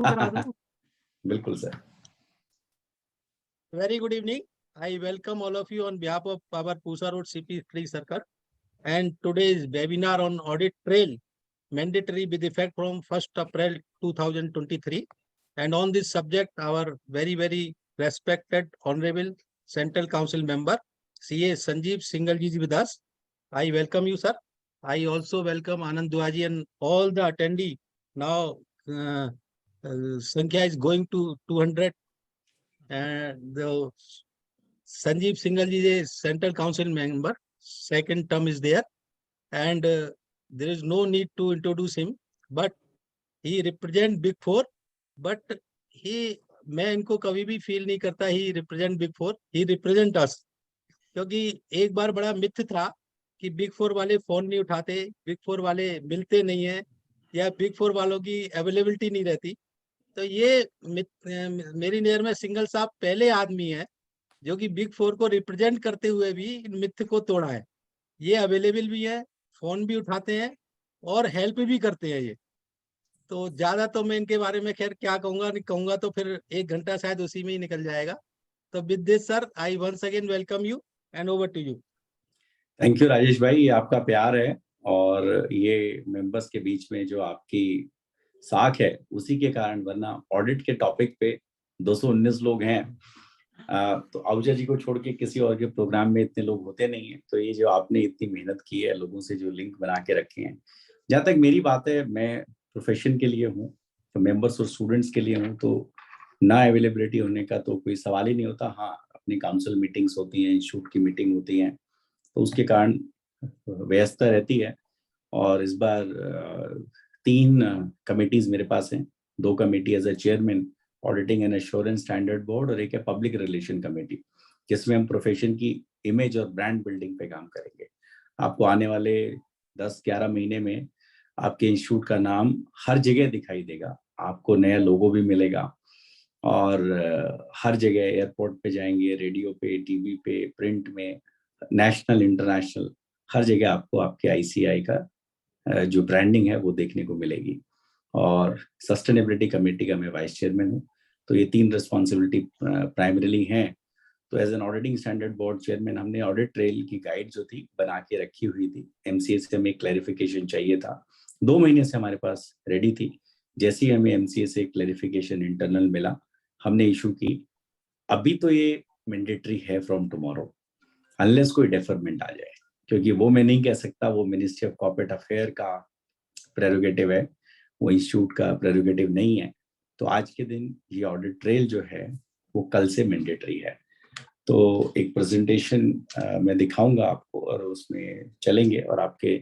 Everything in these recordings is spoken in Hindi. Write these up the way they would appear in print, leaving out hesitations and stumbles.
करा दूं? बिल्कुल sir. Very good evening. I welcome all of you on behalf of our Pusa Road CP3 Circle and today's webinar on audit trail mandatory with effect from 1st April 2023. And on this subject, our very respected Honorable Central Council Member CA Sanjeev Singhal ji is with us. I welcome you, sir. I also welcome Anand Duaji and all the attendee. Now, Sankhya is going to 200. And the Sanjeev Singhal ji is Central Council member. Second term is there. And there is no need to introduce him. But he represents Big Four. But मैं इनको कभी भी फील नहीं करता ही रिप्रेजेंट बिग फोर, ही रिप्रेजेंट अस. क्योंकि एक बार बड़ा मिथ था कि बिग फोर वाले फोन नहीं उठाते, बिग फोर वाले मिलते नहीं है, या बिग फोर वालों की अवेलेबिलिटी नहीं रहती. तो ये मेरी नजर में सिंघल साहब पहले आदमी है जो कि बिग फोर को रिप्रेजेंट करते हुए भी इन मिथ को तोड़ा है. ये अवेलेबल भी है, फोन भी उठाते हैं और हेल्प भी करते हैं. ये तो ज्यादा तो मैं इनके बारे में खैर क्या कहूंगा, नहीं कहूंगा तो फिर 1 घंटा शायद उसी में ही निकल जाएगा. तो with this sir, I once again welcome you and over to you. Thank you Rajesh भाई, ये आपका प्यार है और ये मेंबर्स के बीच में जो आपकी साख है उसी के कारण, वरना ऑडिट के टॉपिक पे 219 लोग हैं. तो आहूजा जी को छोड़ के किसी और के प्रोग्राम में इतने लोग होते नहीं हैं. तो ये जो आपने इतनी मेहनत की है, लोगों से जो लिंक बना के रखे हैं, जहाँ तक मेरी बात है, मैं प्रोफेशन के लिए हूँ, तो मेंबर्स और स्टूडेंट्स के लिए हूँ, तो ना अवेलेबिलिटी होने का तो कोई सवाल ही नहीं होता. हाँ, अपनी काउंसिल मीटिंग्स होती हैं, इंस्टीट्यूट की मीटिंग होती हैं, तो उसके कारण व्यस्तता रहती है. और इस बार 3 कमिटीज मेरे पास हैं. 2 committee as a chairman, auditing and assurance standard board, और एक है पब्लिक रिलेशन कमेटी, जिसमें हम प्रोफेशन की इमेज और ब्रांड बिल्डिंग पे काम करेंगे. आपको आने वाले 10-11 महीने में आपके इंस्टीट्यूट का नाम हर जगह दिखाई देगा, आपको नया लोगो भी मिलेगा, और हर जगह एयरपोर्ट पे जाएंगे, रेडियो पे, टीवी पे, प्रिंट में, नेशनल इंटरनेशनल, हर जगह आपको आपके आईसीआई का जो ब्रांडिंग है वो देखने को मिलेगी. और सस्टेनेबिलिटी कमेटी का मैं वाइस चेयरमैन हूँ. तो ये 3 रिस्पॉन्सिबिलिटी प्राइमरीली हैं. तो as an auditing standard board chairman, हमने ऑडिट ट्रेल की गाइड जो थी बना के रखी हुई थी. एमसीए से हमें क्लैरिफिकेशन चाहिए था, 2 महीने से हमारे पास रेडी थी. जैसे ही हमें एमसीए से क्लैरिफिकेशन इंटरनल मिला, हमने इशू की. अभी तो ये मैंडेटरी है फ्रॉम टुमारो, अनलेस कोई डेफरमेंट आ जाए, क्योंकि वो मैं नहीं कह सकता, वो मिनिस्ट्री ऑफ कॉर्पोरेट अफेयर का प्रेरोगेटिव है, वो इंस्टीट्यूट का प्रेरोगेटिव नहीं है. तो आज के दिन ये ऑडिट ट्रेल जो है वो कल से मैंडेटरी है. तो एक प्रेजेंटेशन मैं दिखाऊंगा आपको और उसमें चलेंगे, और आपके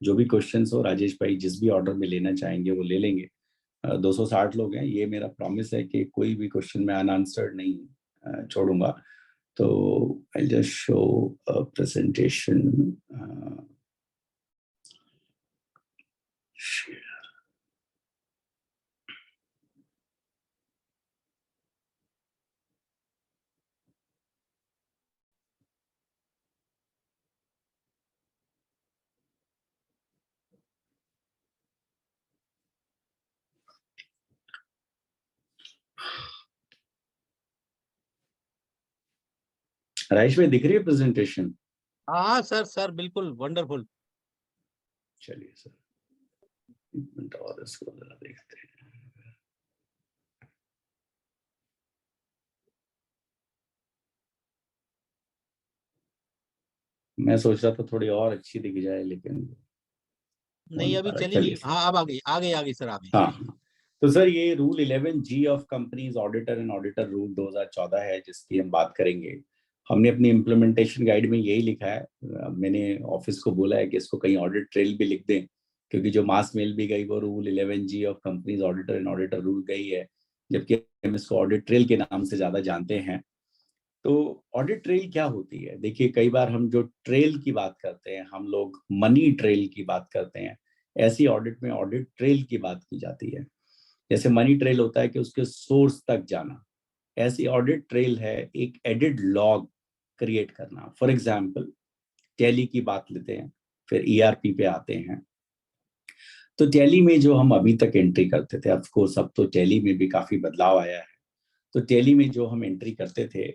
जो भी क्वेश्चंस हो, राजेश भाई जिस भी ऑर्डर में लेना चाहेंगे वो ले लेंगे. 260 लोग हैं, ये मेरा प्रॉमिस है कि कोई भी क्वेश्चन मैं अनआंसर्ड नहीं छोड़ूंगा. तो I'll just show a presentation. Share. Rajesh भाई दिख रही है प्रेजेंटेशन? हाँ सर बिल्कुल वंडरफुल. चलिए सर, एक मिनट और इसको जरा देखते हैं. मैं सोच रहा था थोड़ी और अच्छी दिख जाए, लेकिन नहीं अभी चलेगी. हाँ अब आ गई सर, आ गई. हाँ, तो सर ये rule 11G of companies auditor and auditor rule 2014 है, जिसकी हम बात करेंगे. हमने अपनी इम्प्लीमेंटेशन गाइड में यही लिखा है. मैंने ऑफिस को बोला है कि इसको कहीं ऑडिट ट्रेल भी लिख दें, क्योंकि जो मास मेल भी गई वो rule 11G of companies auditor and auditor rule गई है, जबकि हम इसको ऑडिट ट्रेल के नाम से ज्यादा जानते हैं. तो ऑडिट ट्रेल क्या होती है? देखिए, कई बार हम जो ट्रेल की बात करते हैं, हम लोग मनी ट्रेल की बात करते हैं. ऐसी ऑडिट में ऑडिट ट्रेल की बात की जाती है. जैसे मनी ट्रेल होता है कि उसके सोर्स तक जाना, ऐसी ऑडिट ट्रेल है एक एडिड लॉग क्रिएट करना. फॉर एग्जांपल टैली की बात लेते हैं, फिर ईआरपी पे आते हैं. तो टैली में जो हम अभी तक एंट्री करते थे, ऑफ कोर्स अब तो टैली में भी काफी बदलाव आया है। तो टैली में जो हम एंट्री करते थे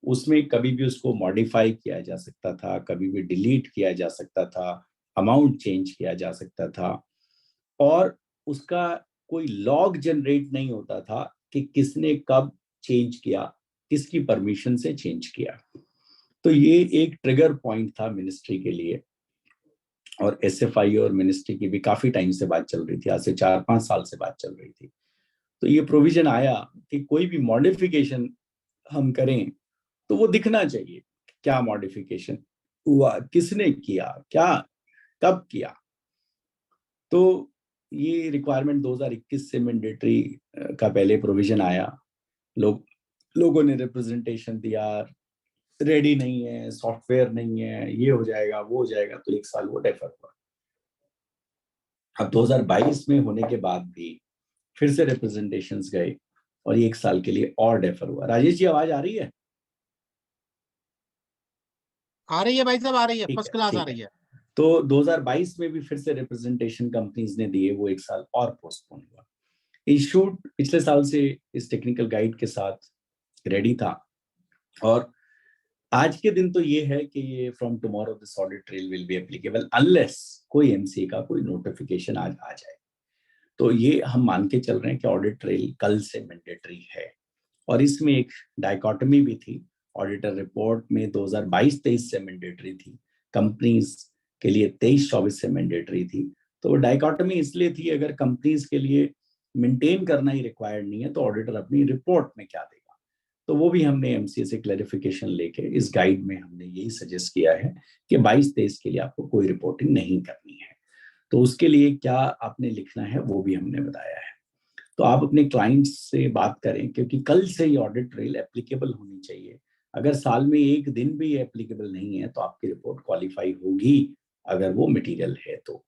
उसमें कभी भी उसको मॉडिफाई किया जा सकता था, कभी भी डिलीट किया जा सकता था, अमाउंट चेंज किया जा सकता था, और उसका कोई लॉग जनरेट नहीं होता था कि किसने कब चेंज किया, किसकी परमिशन से चेंज किया। तो ये एक ट्रिगर पॉइंट था मिनिस्ट्री के लिए, और एसएफआई और मिनिस्ट्री की भी काफी टाइम से बात चल रही थी, आज से 4-5 साल से बात चल रही थी। तो ये प्रोविजन आया कि कोई भी मॉडिफिकेशन हम करें तो वो दिखना चाहिए, क्या मॉडिफिकेशन हुआ, किसने किया, क्या कब किया। तो ये रिक्वायरमेंट 2021 से मैंडेटरी का पहले प्रोविजन आया। लोगों ने रिप्रेजेंटेशन दिया, रेडी नहीं है, सॉफ्टवेयर नहीं है, ये हो जाएगा वो हो जाएगा, तो 1 साल वो डेफर हुआ। अब 2022 में होने के बाद भी फिर से रिप्रेजेंटेशंस गए और ये 1 साल के लिए और डेफर हुआ। राजेश जी, आवाज आ रही है? आ रही है भाई साहब, आ रही है, ठीक फर्स्ट है, क्लास आ ठीक है। रही है। तो 2022 में भी फिर से रिप्रेजेंटेशन कंपनीज ने दिए, वो 1 साल और पोस्टपोन हुआ। इंस्टीट्यूट पिछले साल से इस टेक्निकल गाइड के साथ रेडी था, और आज के दिन तो ये है कि ये from tomorrow this audit trail will be applicable unless कोई एमसीए का कोई नोटिफिकेशन आज आ जाए। तो ये हम मान के चल रहे हैं कि ऑडिट ट्रेल कल से मैंडेटरी है। और इसमें एक डायकोटमी भी थी, ऑडिटर रिपोर्ट में 2022-23 से मैंडेटरी थी, कंपनीज के लिए 23-24 से मैंडेटरी थी। तो वो डायकोटमी इसलिए थी, अगर कंपनीज के लिए मेंटेन करना ही रिक्वायर्ड नहीं है तो ऑडिटर अपनी रिपोर्ट में क्या देगा। तो वो भी हमने एमसीए से क्लैरिफिकेशन लेके इस गाइड में हमने यही सजेस्ट किया है कि 22-23 के लिए आपको कोई रिपोर्टिंग नहीं करनी है। तो उसके लिए क्या आपने लिखना है वो भी हमने बताया है। तो आप अपने क्लाइंट्स से बात करें, क्योंकि कल से ही ऑडिट ट्रेल एप्लीकेबल होनी चाहिए। अगर साल में एक दिन भी एप्लीकेबल नहीं है तो आपकी रिपोर्ट क्वालिफाई होगी, अगर वो मटेरियल है तो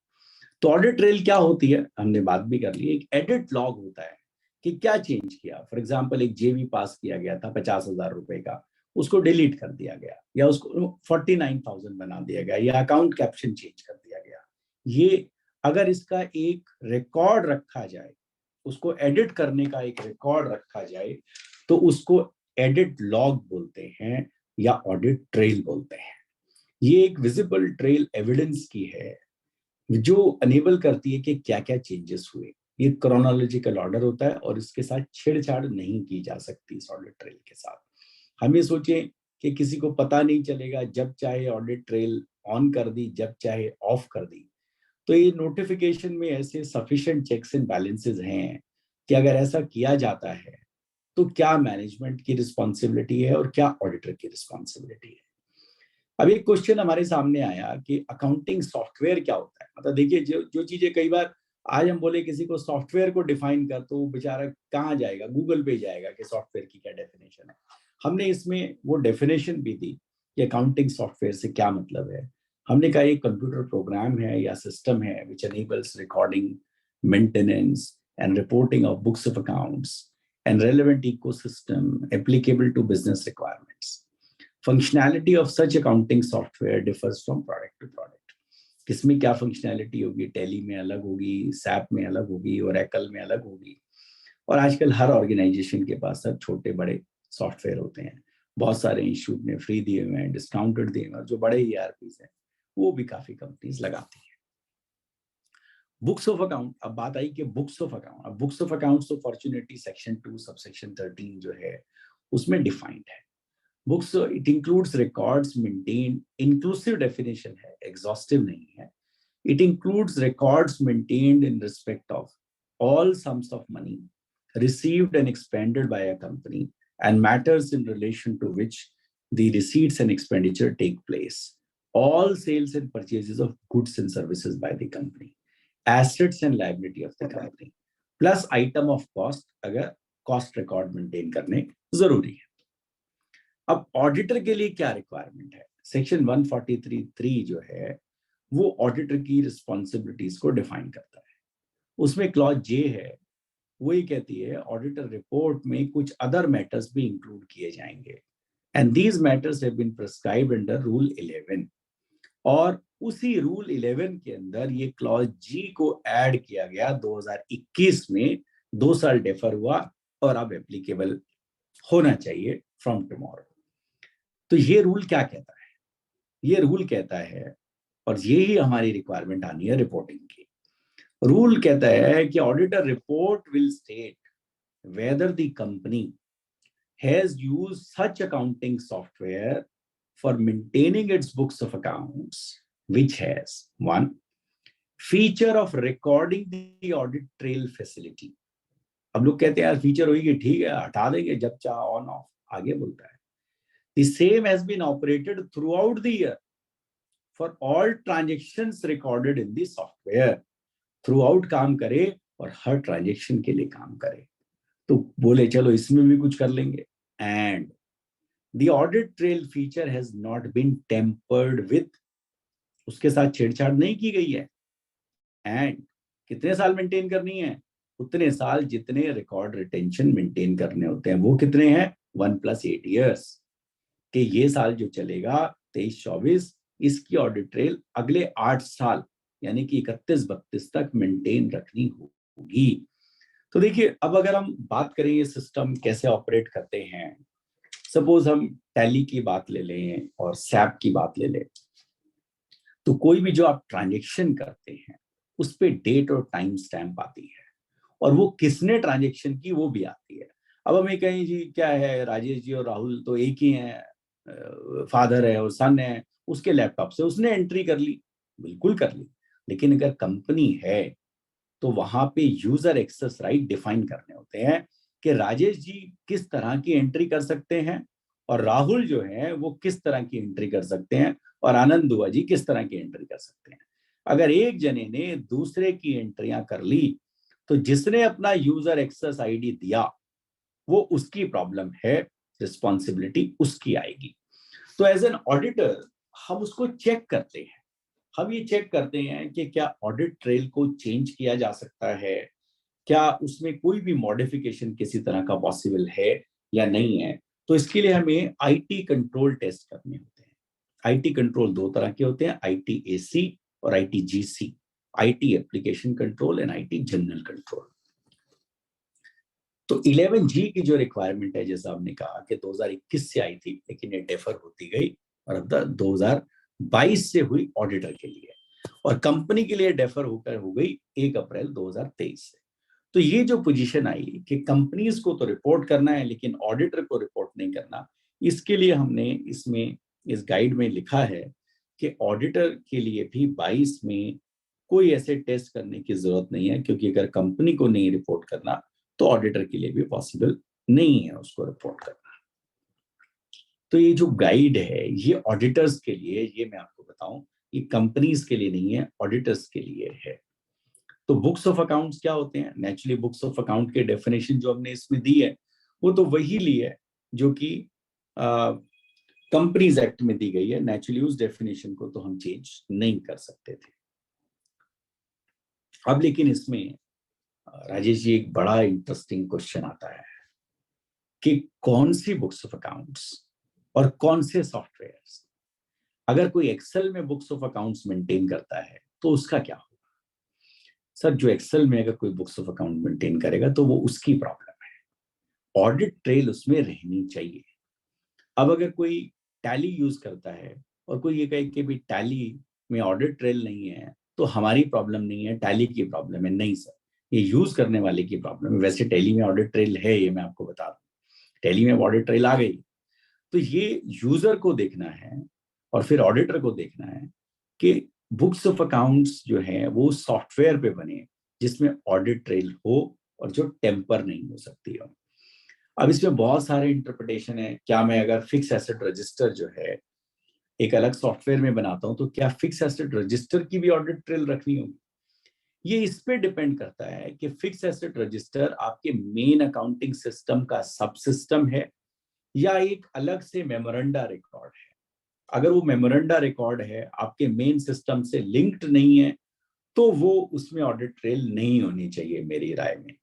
ऑडिट ट्रेल क्या होती है हमने बात भी कर ली। एक एडिट लॉग होता है कि क्या चेंज किया। फॉर एग्जाम्पल, एक जेवी पास किया गया था 50,000 रुपए का, उसको डिलीट कर दिया गया, या उसको 49,000 बना दिया गया, या अकाउंट कैप्शन चेंज कर दिया गया। ये अगर इसका एक रिकॉर्ड रखा जाए, उसको एडिट करने का एक रिकॉर्ड रखा जाए, तो उसको एडिट लॉग बोलते हैं या ऑडिट ट्रेल बोलते हैं। ये एक विजिबल ट्रेल एविडेंस की है जो अनेबल करती है कि क्या क्या चेंजेस हुए। ये क्रोनोलॉजिकल ऑर्डर होता है और इसके साथ छेड़छाड़ नहीं की जा सकती इस ऑडिट ट्रेल के साथ। हम ये सोचें कि किसी को पता नहीं चलेगा, जब चाहे ऑडिट ट्रेल ऑन कर दी, जब चाहे ऑफ कर दी। तो ये नोटिफिकेशन में ऐसे सफिशिएंट चेक्स एंड बैलेंसेस हैं कि अगर ऐसा किया जाता है तो क्या मैनेजमेंट की रिस्पॉन्सिबिलिटी है और क्या ऑडिटर की रिस्पॉन्सिबिलिटी है। अब एक क्वेश्चन हमारे सामने आया कि अकाउंटिंग सॉफ्टवेयर क्या होता है। मतलब देखिए, जो जो चीजें कई बार आज हम बोले किसी को सॉफ्टवेयर को डिफाइन कर, तो बेचारा कहाँ जाएगा, गूगल पे जाएगा कि सॉफ्टवेयर की क्या डेफिनेशन है। हमने इसमें वो डेफिनेशन भी दी कि अकाउंटिंग सॉफ्टवेयर से क्या मतलब है। हमने कहा एक कंप्यूटर प्रोग्राम है या सिस्टम है विच enables recording, maintenance and reporting of books of accounts and relevant ecosystem applicable to business requirements. Functionality of such accounting software differs from product to product. किसमें क्या फंक्शनैलिटी होगी, टैली में अलग होगी, सैप में अलग होगी, ओरेकल में अलग होगी। और आजकल हर ऑर्गेनाइजेशन के पास सब छोटे बड़े सॉफ्टवेयर होते हैं। बहुत सारे इंस्टीट्यूट ने फ्री दिए हुए हैं, डिस्काउंटेड दिए हुए हैं, जो बड़े ईआरपीस हैं वो भी काफी कंपनीज लगाती हैं। बुक्स ऑफ अकाउंट, अब बात आई कि बुक्स ऑफ अकाउंट। अब बुक्स ऑफ अकाउंट तो फॉर्चुनेटली सेक्शन 2 सबसेक्शन 13 जो है उसमें डिफाइंड है। Books it includes records maintain, inclusive definition है, एग्जॉस्टिव नहीं है। It includes records maintained in respect of all sums of money received and expended by a company and matters in relation to which the receipts and expenditure take place, all sales and purchases of goods and services by the company, assets and liability of the company, plus item of cost अगर cost record maintain करने जरूरी है। अब ऑडिटर के लिए क्या रिक्वायरमेंट है, सेक्शन 143(3) जो है वो ऑडिटर की रिस्पॉन्सिबिलिटीज को डिफाइन करता है। उसमें क्लॉज जे है, वो ये कहती है ऑडिटर रिपोर्ट में कुछ अदर मैटर्स भी इंक्लूड किए जाएंगे, and these matters have been prescribed under rule 11। और उसी रूल 11 के अंदर ये क्लॉज जी को ऐड किया गया 2021 में, 2 साल डेफर हुआ और अब एप्लीकेबल होना चाहिए फ्रॉम टुमारो। तो ये रूल क्या कहता है? ये रूल कहता है, और यही हमारी रिक्वायरमेंट आनी है रिपोर्टिंग की। रूल कहता है कि auditor report will state whether the company has used such accounting software for maintaining its books of accounts which has one feature of recording the audit trail facility। अब लोग कहते हैं यार फीचर होगी, ठीक है हटा देंगे जब चाह ऑन ऑफ, आगे बोलता है the same has been operated throughout the year for all transactions recorded in the software। Through काम करे और हर ट्रांजेक्शन के लिए काम करे। तो बोले चलो इसमें भी कुछ कर लेंगे। And the audit trail feature has not been tampered with, उसके साथ छेड़छाड़ नहीं की गई है। एंड कितने साल मेंटेन करनी है? उतने साल जितने रिकॉर्ड रिटेंशन मेंटेन करने होते हैं। वो कितने हैं? 1+8 years के ये साल जो चलेगा 23-24, इसकी ऑडिट ट्रेल अगले 8 साल यानी कि 31-32 तक मेंटेन रखनी होगी। तो देखिए, अब अगर हम बात करें ये सिस्टम कैसे ऑपरेट करते हैं, सपोज हम टैली की बात ले लें और सैप की बात ले लें, तो कोई भी जो आप ट्रांजेक्शन करते हैं उस पे डेट और टाइम स्टैम्प आती है, और वो किसने ट्रांजेक्शन की वो भी आती है। अब हमें कहीं जी क्या है, राजेश जी और राहुल तो एक ही हैं, फादर है और सन है, उसके लैपटॉप से उसने एंट्री कर ली, बिल्कुल कर ली। लेकिन अगर कंपनी है तो वहां पे यूजर एक्सेस राइट डिफाइन करने होते हैं कि राजेश जी किस तरह की एंट्री कर सकते हैं और राहुल जो है वो किस तरह की एंट्री कर सकते हैं और आनंद दुआ जी किस तरह की एंट्री कर सकते हैं। अगर एक जने ने दूसरे की एंट्रियां कर ली तो जिसने अपना यूजर एक्सेस आईडी दिया वो उसकी प्रॉब्लम है, रिस्पॉन्सिबिलिटी उसकी आएगी। तो एज एन ऑडिटर हम उसको चेक करते हैं। हम ये चेक करते हैं कि क्या ऑडिट ट्रेल को चेंज किया जा सकता है, क्या उसमें कोई भी मॉडिफिकेशन किसी तरह का पॉसिबल है या नहीं है। तो इसके लिए हमें आईटी कंट्रोल टेस्ट करने होते हैं। आईटी कंट्रोल 2 तरह के होते हैं, आईटीएसी और ITGC, IT application control and IT general control. तो 11G की जो रिक्वायरमेंट है, जैसा आपने कहा कि 2021 से आई थी लेकिन ये डेफर होती गई और अब 2022 से हुई ऑडिटर के लिए, और कंपनी के लिए डेफर होकर हो गई 1 अप्रैल 2023 से। तो ये जो पोजीशन आई कि कंपनीज को तो रिपोर्ट करना है लेकिन ऑडिटर को रिपोर्ट नहीं करना, इसके लिए हमने इसमें इस गाइड में लिखा है कि ऑडिटर के लिए भी 22 में कोई ऐसे टेस्ट करने की जरूरत नहीं है, क्योंकि अगर कंपनी को नहीं रिपोर्ट करना तो ऑडिटर के लिए भी पॉसिबल नहीं है उसको रिपोर्ट करना। तो ये जो गाइड है ये ऑडिटर्स के लिए, ये मैं आपको बताऊं, ये कंपनीज के लिए नहीं है, ऑडिटर्स के लिए है। तो बुक्स ऑफ अकाउंट्स क्या होते हैं? नेचुरली बुक्स ऑफ अकाउंट के डेफिनेशन जो हमने इसमें दी है वो तो वही ली है जो कि कंपनीज एक्ट में दी गई है। नेचुरली उस डेफिनेशन को तो हम चेंज नहीं कर सकते थे। अब लेकिन इसमें राजेश जी एक बड़ा इंटरेस्टिंग क्वेश्चन आता है कि कौन सी बुक्स ऑफ अकाउंट्स और कौन से सॉफ्टवेयर्स। अगर कोई एक्सेल में बुक्स ऑफ अकाउंट्स मेंटेन करता है तो उसका क्या होगा? सर, जो एक्सेल में अगर कोई बुक्स ऑफ अकाउंट मेंटेन करेगा तो वो उसकी प्रॉब्लम है, ऑडिट ट्रेल उसमें रहनी चाहिए। अब अगर कोई टैली यूज करता है और कोई ये कहे कि भी टैली में ऑडिट ट्रेल नहीं है तो हमारी प्रॉब्लम नहीं है, टैली की प्रॉब्लम है, नहीं सर, ये यूज करने वाले की प्रॉब्लम है। वैसे टैली में ऑडिट ट्रेल है, ये मैं आपको बता दूं, टैली में ऑडिट ट्रेल आ गई। तो ये यूजर को देखना है और फिर ऑडिटर को देखना है कि बुक्स ऑफ अकाउंट्स जो है वो सॉफ्टवेयर पे बने जिसमें ऑडिट ट्रेल हो और जो टेम्पर नहीं हो सकती हो। अब इसमें बहुत सारे इंटरप्रिटेशन है। क्या मैं अगर फिक्स एसेट रजिस्टर जो है एक अलग सॉफ्टवेयर में बनाता हूं तो क्या फिक्स एसेट रजिस्टर की भी ऑडिट ट्रेल रखनी होगी? ये इस पे डिपेंड करता है कि फिक्स एसेट रजिस्टर आपके मेन अकाउंटिंग सिस्टम का सब सिस्टम है या एक अलग से मेमोरेंडा रिकॉर्ड है। अगर वो मेमोरेंडा रिकॉर्ड है, आपके मेन सिस्टम से लिंक्ड नहीं है, तो वो उसमें ऑडिट ट्रेल नहीं होनी चाहिए मेरी राय में।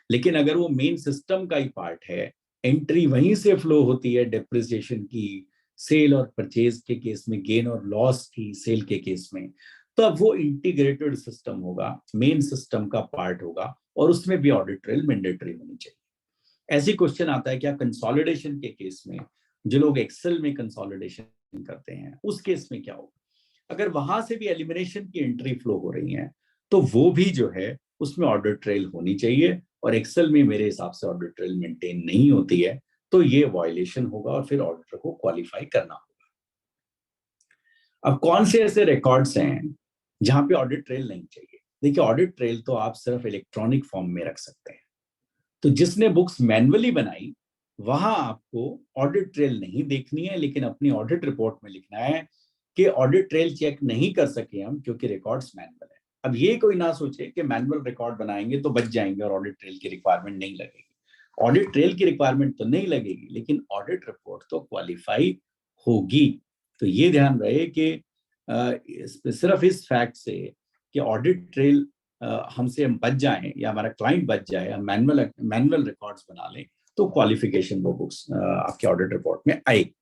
लेकिन अगर वो मेन सिस्टम का ही पार्ट है, एंट्री वहीं से फ्लो होती है डेप्रिसिएशन की, सेल और परचेज के केस में, गेन और लॉस की सेल के केस में, तो अब वो इंटीग्रेटेड सिस्टम होगा, मेन सिस्टम का पार्ट होगा, और उसमें भी ऑडिट ट्रेल मैंडेटरी होनी चाहिए। ऐसी क्वेश्चन आता है क्या कंसोलिडेशन के केस में, जो लोग एक्सेल में कंसोलिडेशन करते हैं, उस केस में क्या होगा? अगर वहां से भी एलिमिनेशन की एंट्री फ्लो हो रही है, तो वो भी जो है उसमें ऑडिट ट्रेल होनी चाहिए, और एक्सेल में मेरे हिसाब से ऑडिट ट्रेल मेंटेन नहीं होती है, तो ये वायलेशन होगा और फिर ऑडिटर को क्वालिफाई करना होगा। अब कौन से ऐसे रिकॉर्ड्स हैं जहां पे ऑडिट ट्रेल नहीं चाहिए? देखिए, ऑडिट ट्रेल तो आप सिर्फ इलेक्ट्रॉनिक फॉर्म में रख सकते हैं। तो जिसने बुक्स मैनुअली बनाई, वहां आपको ऑडिट ट्रेल नहीं देखनी है, लेकिन अपनी ऑडिट रिपोर्ट में लिखना है कि ऑडिट ट्रेल चेक नहीं कर सके हम क्योंकि रिकॉर्ड्स मैनुअल है। अब ये कोई ना सोचे कि मैनुअल रिकॉर्ड बनाएंगे तो बच जाएंगे और ऑडिट ट्रेल की रिक्वायरमेंट नहीं लगेगी। ऑडिट ट्रेल की रिक्वायरमेंट तो नहीं लगेगी, लेकिन ऑडिट रिपोर्ट तो क्वालिफाई होगी। तो ये ध्यान रहे कि सिर्फ इस फैक्ट से कि ऑडिट ट्रेल हमसे हम बच जाएं या हमारा क्लाइंट बच जाए, हम मैनुअल रिकॉर्ड्स बना लें, तो क्वालिफिकेशन वो बुक्स आपके ऑडिट रिपोर्ट में आएगी।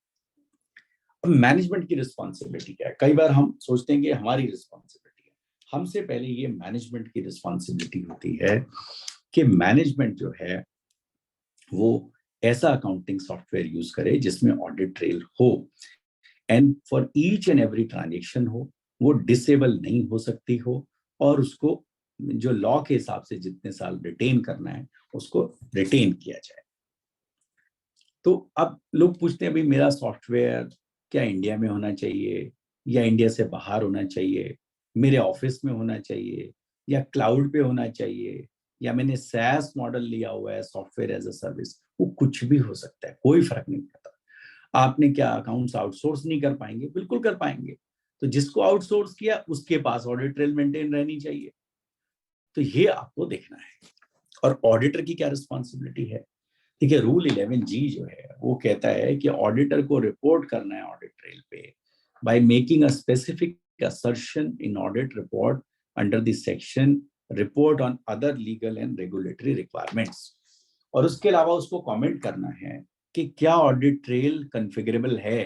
अब मैनेजमेंट की रिस्पॉन्सिबिलिटी क्या है? कई बार हम सोचते हैं कि हमारी रिस्पॉन्सिबिलिटी है, हमसे पहले ये मैनेजमेंट की रिस्पॉन्सिबिलिटी होती है कि मैनेजमेंट जो है वो ऐसा अकाउंटिंग सॉफ्टवेयर यूज करे जिसमें ऑडिट ट्रेल हो, and for each and every transaction हो, वो डिसेबल नहीं हो सकती हो, और उसको जो लॉ के हिसाब से जितने साल रिटेन करना है उसको रिटेन किया जाए। तो अब लोग पूछते हैं भाई मेरा सॉफ्टवेयर क्या इंडिया में होना चाहिए या इंडिया से बाहर होना चाहिए, मेरे ऑफिस में होना चाहिए या क्लाउड पे होना चाहिए, या मैंने SaaS मॉडल लिया हुआ है, सॉफ्टवेयर एज अ सर्विस। वो कुछ भी हो सकता है, कोई फर्क नहीं पड़ता। आपने क्या अकाउंट्स आउटसोर्स नहीं कर पाएंगे? बिल्कुल कर पाएंगे। तो जिसको आउटसोर्स किया उसके पास ऑडिट ट्रेल मेंटेन रहनी चाहिए। तो ये आपको देखना है। और ऑडिटर की क्या रिस्पॉन्सिबिलिटी है? देखिए, रूल 11G जो है वो कहता है कि ऑडिटर को रिपोर्ट करना है ऑडिट ट्रेल पे by making a specific assertion in audit report under the section report on other legal and regulatory requirements। और उसके अलावा उसको कमेंट करना है कि क्या ऑडिट ट्रेल कन्फिगरेबल है।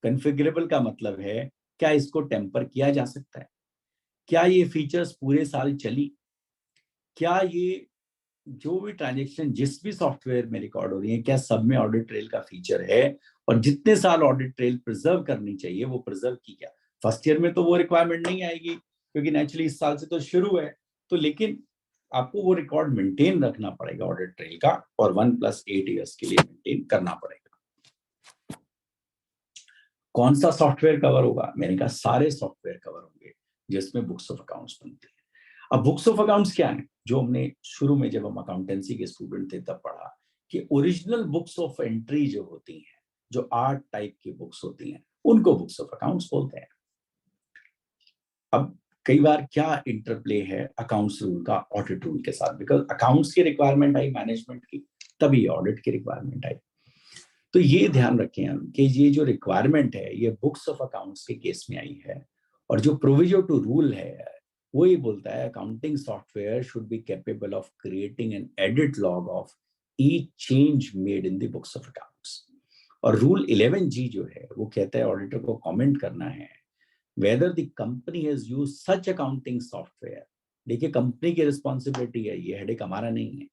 कन्फिगरेबल का मतलब है क्या इसको टेम्पर किया जा सकता है, क्या ये फीचर्स पूरे साल चली, क्या ये जो भी ट्रांजेक्शन जिस भी सॉफ्टवेयर में रिकॉर्ड हो रही है क्या सब में ऑडिट ट्रेल का फीचर है, और जितने साल ऑडिट ट्रेल प्रिजर्व करनी चाहिए वो प्रिजर्व की क्या। फर्स्ट ईयर में तो वो रिक्वायरमेंट नहीं आएगी क्योंकि नेचुरली इस साल से तो शुरू है, तो लेकिन आपको वो रिकॉर्ड मेंटेन रखना पड़ेगा ऑडिट ट्रेल का, और 1+8 ईयर्स के लिए मेंटेन करना पड़ेगा। कौन सा सॉफ्टवेयर कवर होगा? मैंने कहा सारे सॉफ्टवेयर कवर होंगे जिसमें बुक्स ऑफ अकाउंट्स बनती है। अब बुक्स ऑफ अकाउंट्स क्या है? जो हमने शुरू में जब हम अकाउंटेंसी के स्टूडेंट थे तब पढ़ा कि ओरिजिनल बुक्स ऑफ एंट्री जो होती हैं, जो 8 टाइप की बुक्स होती हैं, उनको बुक्स ऑफ अकाउंट्स बोलते हैं। अब कई बार क्या इंटरप्ले है अकाउंट्स रूल का ऑडिट रूल के साथ, बिकॉज अकाउंट्स की रिक्वायरमेंट आई मैनेजमेंट की, तभी ऑडिट की रिक्वायरमेंट आई। तो ये ध्यान रखें हम कि ये जो रिक्वायरमेंट है ये बुक्स ऑफ अकाउंट्स के केस में आई है, और जो प्रोविजन टू रूल है वो ही बोलता है accounting software should be capable of creating an edit log of each change made in the books of accounts. और रूल 11G जो है वो कहता है ऑडिटर को कमेंट करना है whether the company has used such accounting software। देखिए, कंपनी की रिस्पॉन्सिबिलिटी है, ये हेडेक हमारा नहीं है।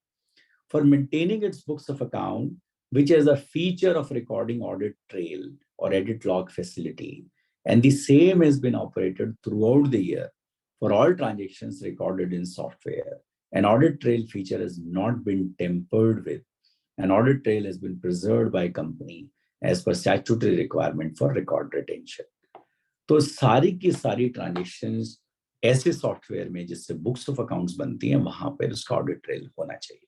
For maintaining its books of account, which has a feature of recording audit trail or edit log facility, and the same has been operated throughout the year for all transactions recorded in software. An audit trail feature has not been tampered with. An audit trail has been preserved by company as per statutory requirement for record retention। तो सारी की सारी ट्रांजेक्शन्स ऐसे सॉफ्टवेयर में जिससे बुक्स ऑफ अकाउंट्स बनती हैं वहां पर उसका ऑडिट ट्रेल होना चाहिए।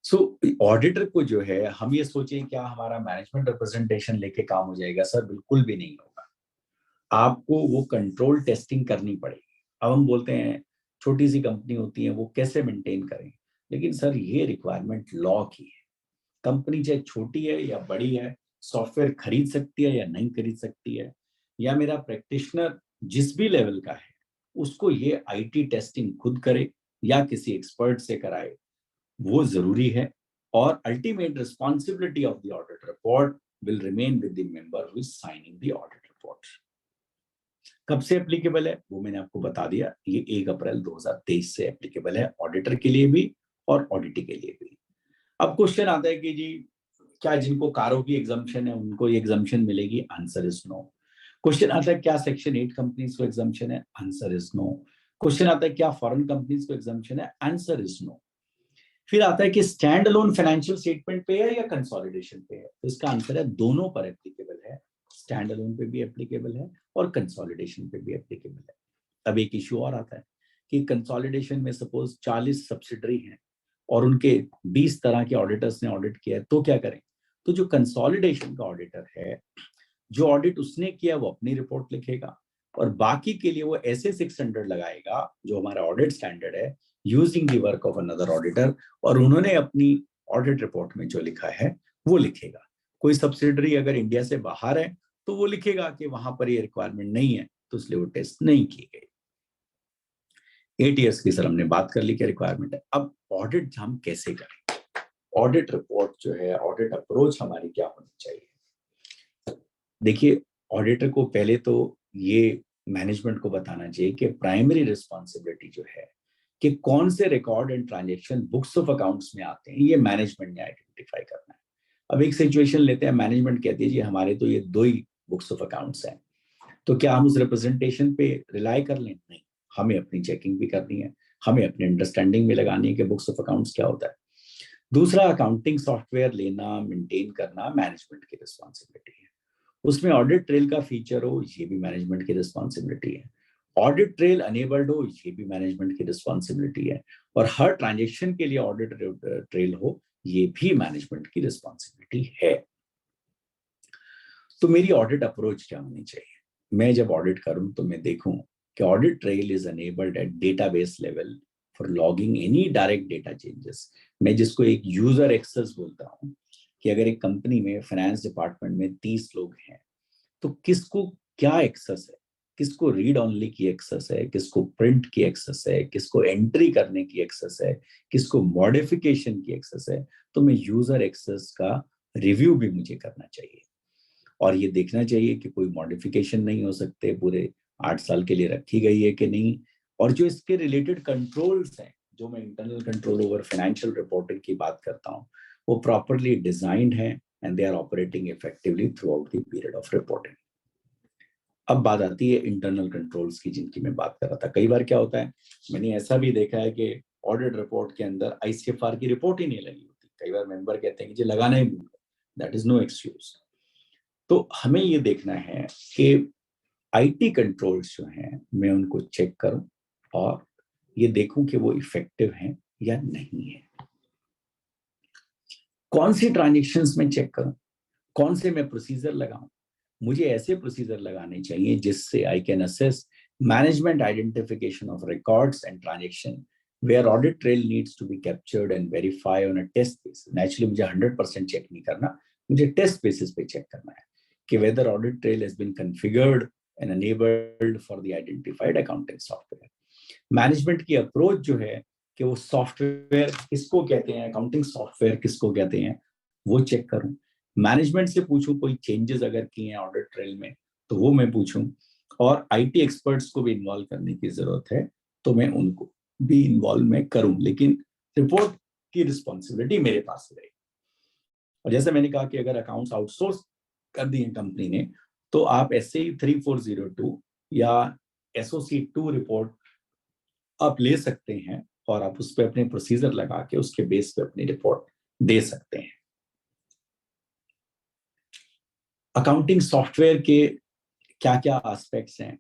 सो ऑडिटर को जो है हम ये सोचें क्या हमारा मैनेजमेंट रिप्रेजेंटेशन लेके काम हो जाएगा? सर बिल्कुल भी नहीं होगा। आपको वो कंट्रोल टेस्टिंग करनी पड़ेगी। अब हम बोलते हैं छोटी सी कंपनी होती है वो कैसे मेंटेन करें, लेकिन सर ये रिक्वायरमेंट लॉ की है। कंपनी चाहे छोटी है या बड़ी है, सॉफ्टवेयर खरीद सकती है या नहीं खरीद सकती है, या मेरा प्रैक्टिशनर जिस भी लेवल का है उसको ये आईटी टेस्टिंग खुद करे या किसी एक्सपर्ट से कराए, वो जरूरी है। और ultimate responsibility of the audit report will remain with the member who is signing the audit report. कब से एप्लीकेबल है वो मैंने आपको बता दिया, ये 1 अप्रैल 2023 से एप्लीकेबल है ऑडिटर के लिए भी और ऑडिटी के लिए भी। अब क्वेश्चन आता है कि जी क्या जिनको कारों की एग्जम्पशन है उनको ये एग्जम्पशन मिलेगी? Answer is no. क्वेश्चन आता है क्या सेक्शन 8 कंपनीज को एग्जम्पशन है? Answer is no. क्वेश्चन आता है क्या फॉरेन कंपनीज को एग्जम्पशन है? Answer is no. फिर आता है कि स्टैंड अलोन फाइनेंशियल स्टेटमेंट पे है या कंसोलिडेशन पे है? तो इसका आंसर है दोनों पर एप्लीकेबल है, स्टैंड अलोन पे भी एप्लीकेबल है और कंसोलिडेशन पे भी एप्लीकेबल है। अब एक इश्यू और आता है कि कंसोलिडेशन में सपोज 40 सब्सिडरी हैं और उनके 20 तरह के ऑडिटर्स ने ऑडिट किया है, तो क्या करें? तो जो कंसोलिडेशन का ऑडिटर है, जो ऑडिट उसने किया वो अपनी रिपोर्ट लिखेगा और बाकी के लिए वो ऐसे 600 लगाएगा जो हमारा ऑडिट स्टैंडर्ड है, using the work of another auditor, और उन्होंने अपनी ऑडिट रिपोर्ट में जो लिखा है वो लिखेगा। कोई सब्सिडरी अगर इंडिया से बाहर है तो वो लिखेगा कि वहां पर ये रिक्वायरमेंट नहीं है, तो इसलिए वो टेस्ट नहीं की गई। ATS की सर हमने बात कर ली क्या रिक्वायरमेंट है। अब ऑडिट हम कैसे करें? ऑडिट रिपोर्ट जो है, ऑडिट अप्रोच हमारी क्या होनी चाहिए? देखिए, ऑडिटर को पहले तो ये मैनेजमेंट को बताना चाहिए कि प्राइमरी रिस्पॉन्सिबिलिटी जो है कि कौन से record and transaction books of accounts में आते हैं, ये मैनेजमेंट ने आइडेंटिफाई करना है। अब एक सिचुएशन लेते हैं, मैनेजमेंट कहती है जी हमारे तो ये 2 ही बुक्स ऑफ अकाउंट्स हैं, तो क्या हम उस रिप्रेजेंटेशन पे रिलाई कर लें? नहीं, हमें अपनी चेकिंग भी करनी है, हमें अपनी अंडरस्टैंडिंग भी लगानी है कि बुक्स ऑफ अकाउंट्स क्या होता है। दूसरा, अकाउंटिंग सॉफ्टवेयर लेना, मेंटेन करना मैनेजमेंट की रिस्पॉन्सिबिलिटी है। उसमें ऑडिट ट्रेल का फीचर हो, ये भी मैनेजमेंट की रिस्पॉन्सिबिलिटी है। ऑडिट ट्रेल अनेबल्ड हो, ये भी मैनेजमेंट की रिस्पॉन्सिबिलिटी है। और हर ट्रांजेक्शन के लिए ऑडिट ट्रेल हो, ये भी मैनेजमेंट की रिस्पॉन्सिबिलिटी है। तो मेरी ऑडिट अप्रोच क्या होनी चाहिए? मैं जब ऑडिट करूं तो मैं देखूं कि audit trail is enabled at database level for logging any direct data changes. मैं जिसको एक यूजर एक्सेस बोलता हूं कि अगर एक कंपनी में फाइनेंस डिपार्टमेंट में 30 लोग हैं तो किसको क्या एक्सेस है, किसको रीड ऑनली की एक्सेस है, किसको प्रिंट की एक्सेस है, किसको एंट्री करने की एक्सेस है, किसको मॉडिफिकेशन की एक्सेस है, तो मैं यूजर एक्सेस का रिव्यू भी मुझे करना चाहिए और ये देखना चाहिए कि कोई मॉडिफिकेशन नहीं हो सकते, पूरे 8 साल के लिए रखी गई है कि नहीं। और जो इसके रिलेटेड कंट्रोल्स हैं, जो मैं internal control over financial reporting की बात करता हूँ, वो प्रॉपरली डिजाइंड है and they are operating effectively throughout the period of reporting. अब बात आती है इंटरनल कंट्रोल्स की, जिनकी मैं बात कर रहा था। कई बार क्या होता है, मैंने ऐसा भी देखा है कि ऑडिट रिपोर्ट के अंदर ICFR की रिपोर्ट ही नहीं लगी होती। कई बार मेंबर कहते हैं कि जी लगाना ही भूल गए, दैट इज नो एक्सक्यूज। तो हमें ये देखना है कि IT कंट्रोल्स जो हैं मैं उनको चेक करूं और ये देखूं कि वो इफेक्टिव हैं या नहीं है। कौन सी ट्रांजैक्शंस में चेक करूं, कौन से मैं प्रोसीजर लगाऊं? मुझे ऐसे प्रोसीजर लगाने चाहिए जिससे I can assess management identification of records and transaction where audit trail needs to be captured and verify on a test basis. Naturally मुझे 100% चेक नहीं करना, मुझे टेस्ट बेसिस पे चेक करना है कि whether audit trail has been configured and enabled for the identified accounting software. Management की अप्रोच जो है कि वो सॉफ्टवेयर किसको कहते हैं, अकाउंटिंग सॉफ्टवेयर किसको कहते हैं, वो चेक करूं। मैनेजमेंट से पूछूं कोई चेंजेस अगर किए हैं ऑडिट ट्रेल में तो वो मैं पूछूं, और IT एक्सपर्ट्स को भी इन्वॉल्व करने की जरूरत है तो मैं उनको भी इन्वॉल्व मैं करूं, लेकिन रिपोर्ट की रिस्पॉन्सिबिलिटी मेरे पास रहेगी। और जैसे मैंने कहा कि अगर अकाउंट्स आउटसोर्स कर दिए कंपनी ने तो आप SAE 3402 या SOC 2 रिपोर्ट आप ले सकते हैं और आप उस पर अपने प्रोसीजर लगा के उसके बेस पे अपनी रिपोर्ट दे सकते हैं। अकाउंटिंग सॉफ्टवेयर के क्या क्या एस्पेक्ट्स हैं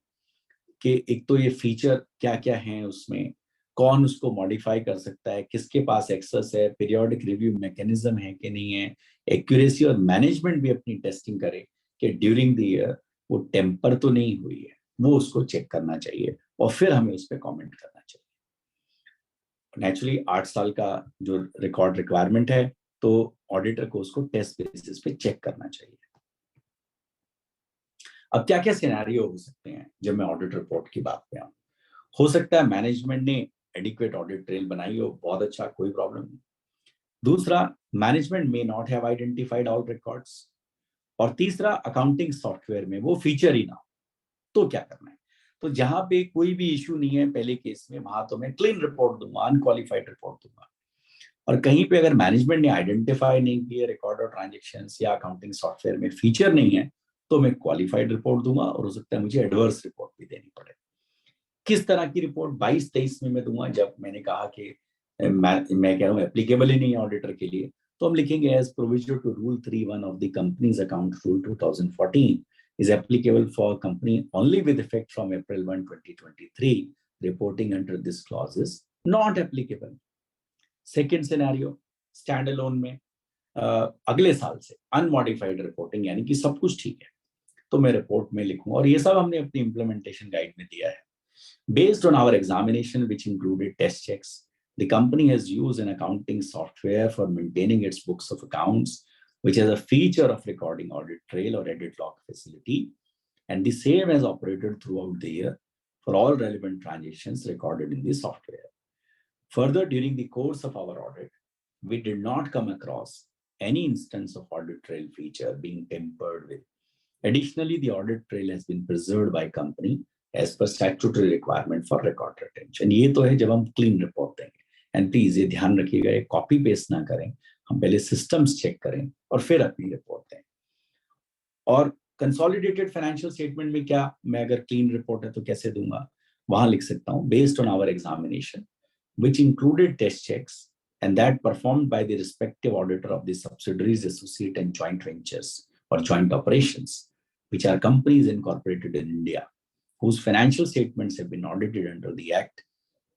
कि एक तो ये फीचर क्या क्या हैं उसमें, कौन उसको मॉडिफाई कर सकता है, किसके पास एक्सेस है, पीरियोडिक रिव्यू मैकेनिज्म है कि नहीं है, एक्यूरेसी और मैनेजमेंट भी अपनी टेस्टिंग करे कि ड्यूरिंग द ईयर वो टेम्पर तो नहीं हुई है, वो उसको चेक करना चाहिए और फिर हमें उस पर कॉमेंट करना चाहिए। नेचुरली 8 साल का जो रिकॉर्ड रिक्वायरमेंट है तो ऑडिटर को उसको टेस्ट बेसिस पे चेक करना चाहिए। अब क्या क्या सिनेरियो हो सकते हैं जब मैं ऑडिट रिपोर्ट की बात पे आऊं? हो सकता है मैनेजमेंट ने एडिक्वेट ऑडिट ट्रेल बनाई हो, बहुत अच्छा, कोई प्रॉब्लम नहीं। दूसरा, management may not have identified all records. और तीसरा अकाउंटिंग सॉफ्टवेयर में वो फीचर ही ना हो तो क्या करना है। तो जहां पे कोई भी इश्यू नहीं है पहले केस में, वहां तो मैं क्लीन रिपोर्ट दूंगा, अनक्वालिफाइड रिपोर्ट दूंगा। और कहीं पे अगर मैनेजमेंट ने आइडेंटिफाई नहीं किया रिकॉर्ड और ट्रांजेक्शंस या अकाउंटिंग सॉफ्टवेयर में फीचर नहीं है, तो मैं क्वालिफाइड रिपोर्ट दूंगा और हो सकता है मुझे एडवर्स रिपोर्ट भी देनी पड़े। किस तरह की रिपोर्ट 22-23 में मैं दूंगा, जब मैंने कहा कि मैं कह रहा हूँ एप्लीकेबल ही नहीं है ऑडिटर के लिए, तो हम लिखेंगे as provision to rule 3(1) of the companies account rule 2014 is applicable for company only with effect from April 1, 2023. Reporting under this clause is not applicable. Second scenario, standalone में अगले साल से अनमॉडिफाइड रिपोर्टिंग, यानी कि सब कुछ ठीक है, तो मैं रिपोर्ट में लिखूंगा। और ये सब हमने अपनी इम्प्लीमेंटेशन गाइड में दिया है। Based on our examination, which included test checks, the company has used an accounting software for maintaining its books of accounts, which has a feature of recording audit trail or edit log facility, and the same has operated throughout the year for all relevant transactions recorded in the software. Further, during the course of our audit, we did not come across any instance of audit trail feature being tampered with. Additionally, the audit trail has been preserved by company as per statutory requirement for record retention. ये तो है जब हम क्लीन रिपोर्ट देंगे। एंड प्लीज ये ध्यान रखिएगा, ये कॉपी पेस्ट ना करें, हम पहले सिस्टम्स चेक करें और फिर अपनी रिपोर्ट दें। और कंसोलिडेटेड फाइनेंशियल स्टेटमेंट में क्या, मैं अगर क्लीन रिपोर्ट है तो कैसे दूंगा, वहां लिख सकता हूं based on our examination which included test checks and that performed by the respective auditor of the subsidiaries, associate and joint ventures or joint operations, which are companies incorporated in India, whose financial statements have been audited under the Act.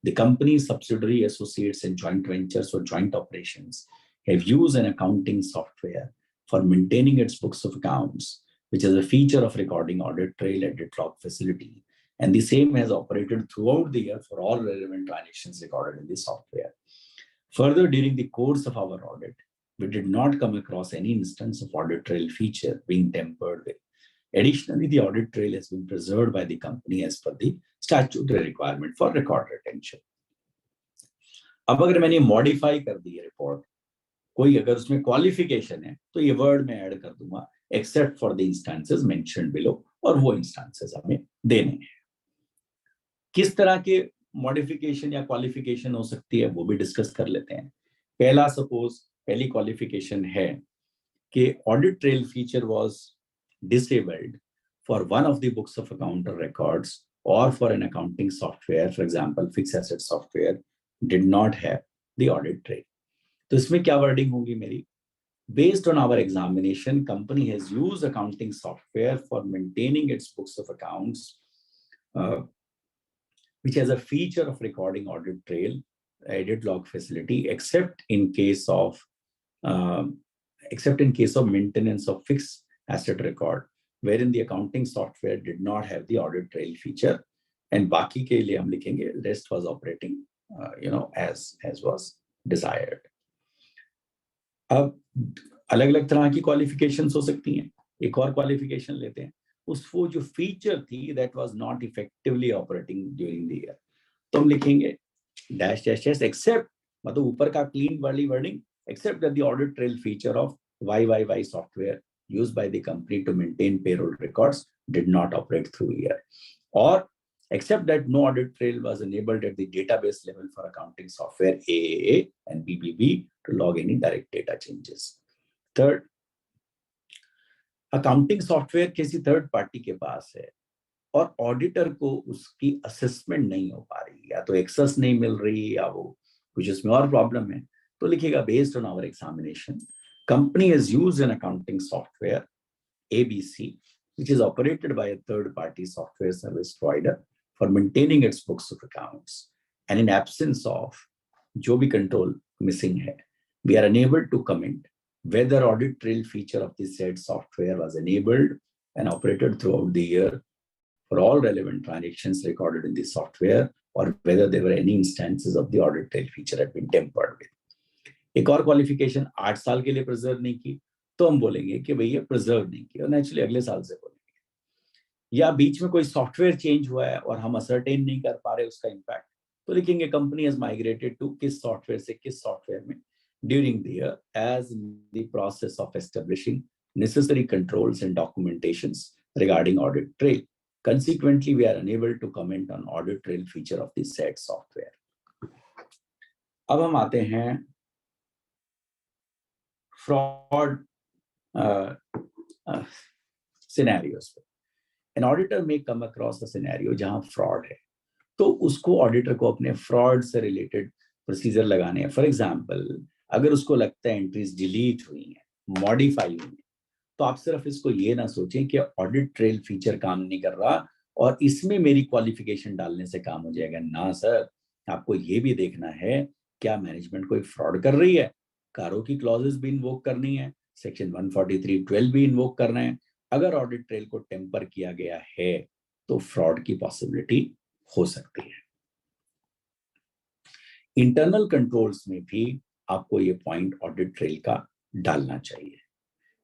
The company's subsidiary, associates and joint ventures or joint operations have used an accounting software for maintaining its books of accounts, which is a feature of recording audit trail edit log facility. And the same has operated throughout the year for all relevant transactions recorded in the software. Further, during the course of our audit, we did not come across any instance of audit trail feature being tampered with. Additionally, the audit trail has been preserved by the company as per the statutory requirement for record retention. अब अगर मैंने मॉडिफाई कर दी है रिपोर्ट, कोई अगर उसमें क्वालिफिकेशन है तो ये वर्ड में ऐड कर दूंगा except for the instances mentioned below, और वो इंस्टेंसेस हमें देने हैं। किस तरह के मॉडिफिकेशन या क्वालिफिकेशन हो सकती है वो भी डिस्कस कर लेते हैं। पहला, सपोज पहली क्वालिफिकेशन है कि audit trail feature was disabled for one of the books of account और रिकॉर्ड्स और for an accounting software, for example fix asset software did not have the audit trail. तो इसमें क्या वर्डिंग होगी मेरी, based on our examination, company has used accounting software for maintaining its books of accounts, which has a feature of recording audit trail, edit log facility, except in case of maintenance of fixed asset record, wherein the accounting software did not have the audit trail feature. And बाकी के लिए हम लिखेंगे rest was operating, as was desired. अब अलग अलग तरह की क्वालिफिकेशंस हो सकती हैं। एक और क्वालिफिकेशन लेते हैं, उस वो जो फीचर थी that was not effectively operating during the year, तो हम लिखेंगे डैश डैश डैश एक्सेप्ट, मतलब ऊपर का क्लीन वाली wording, except that the audit trail feature of YYY software used by the company to maintain payroll records did not operate through year, और except that no audit trail was enabled at the database level for accounting software AAA and BBB to log any direct data changes. Third, accounting software किसी थर्ड पार्टी के पास है और ऑडिटर को उसकी असेसमेंट नहीं हो पा रही, या तो एक्सेस नहीं मिल रही या वो कुछ इसमें और प्रॉब्लम है, तो लिखेगा based on our examination company has used an accounting software ABC which is operated by a third party software service provider for maintaining its books of accounts, and in absence of जो भी control missing है, we are unable to comment whether audit trail feature of the said software was enabled and operated throughout the year for all relevant transactions recorded in the software, or whether there were any instances of the audit trail feature had been tampered with. एक और क्वालिफिकेशन 8 साल के लिए प्रिजर्व नहीं की, तो हम बोलेंगे कि भैया प्रिजर्व नहीं की, और नेचुरली अगले साल से बोलेंगे। या बीच में कोई सॉफ्टवेयर चेंज हुआ है और हम असर्टेन नहीं कर पा रहे उसका इम्पैक्ट, तो लिखेंगे कंपनी हैज माइग्रेटेड टू किस सॉफ्टवेयर से किस सॉफ्टवेयर में during the year as the process of establishing necessary controls and documentations regarding audit trail. Consequently, we are unable to comment on audit trail feature of the said software. अब हम आते हैं fraud scenarios पे. An auditor may come across a scenario जहां fraud है, तो उसको ऑडिटर को अपने फ्रॉड से रिलेटेड प्रोसीजर लगाने हैं. फॉर एग्जांपल, अगर उसको लगता है एंट्रीज डिलीट हुई हैं, मॉडिफाई हुई हैं, तो आप सिर्फ इसको ये ना सोचें कि ऑडिट ट्रेल फीचर काम नहीं कर रहा और इसमें मेरी क्वालिफिकेशन डालने से काम हो जाएगा. ना सर, आपको ये भी देखना है क्या मैनेजमेंट कोई फ्रॉड कर रही है. कारो की क्लॉजेस भी इन्वोक करनी है, सेक्शन 143(12) भी इन्वोक करना है. अगर ऑडिट ट्रेल को टेम्पर किया गया है तो फ्रॉड की पॉसिबिलिटी हो सकती है. इंटरनल कंट्रोल्स में भी आपको ये पॉइंट ऑडिट ट्रेल का डालना चाहिए.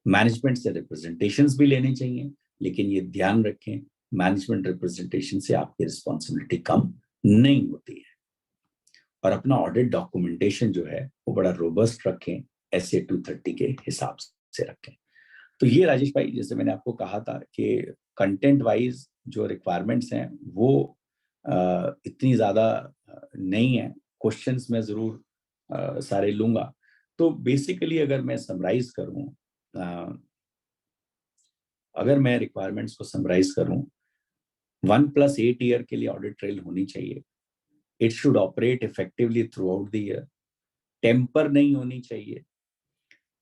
मैनेजमेंट से रिप्रेजेंटेशंस भी लेने चाहिए, लेकिन ये ध्यान रखें मैनेजमेंट रिप्रेजेंटेशन से आपकी रिस्पॉन्सिबिलिटी कम नहीं होती है. और अपना ऑडिट डॉक्यूमेंटेशन जो है वो बड़ा रोबस्ट रखें, SA 230 के हिसाब से रखें. तो ये राजेश भाई, जैसे मैंने आपको कहा था कि कंटेंट वाइज जो रिक्वायरमेंट्स हैं वो इतनी ज्यादा नहीं है. क्वेश्चंस मैं जरूर सारे लूंगा. तो बेसिकली अगर मैं समराइज करूं, अगर मैं रिक्वायरमेंट्स को समराइज करूं, 1+8 ईयर के लिए ऑडिट ट्रेल होनी चाहिए. It should operate effectively throughout the year. Tamper नहीं होनी चाहिए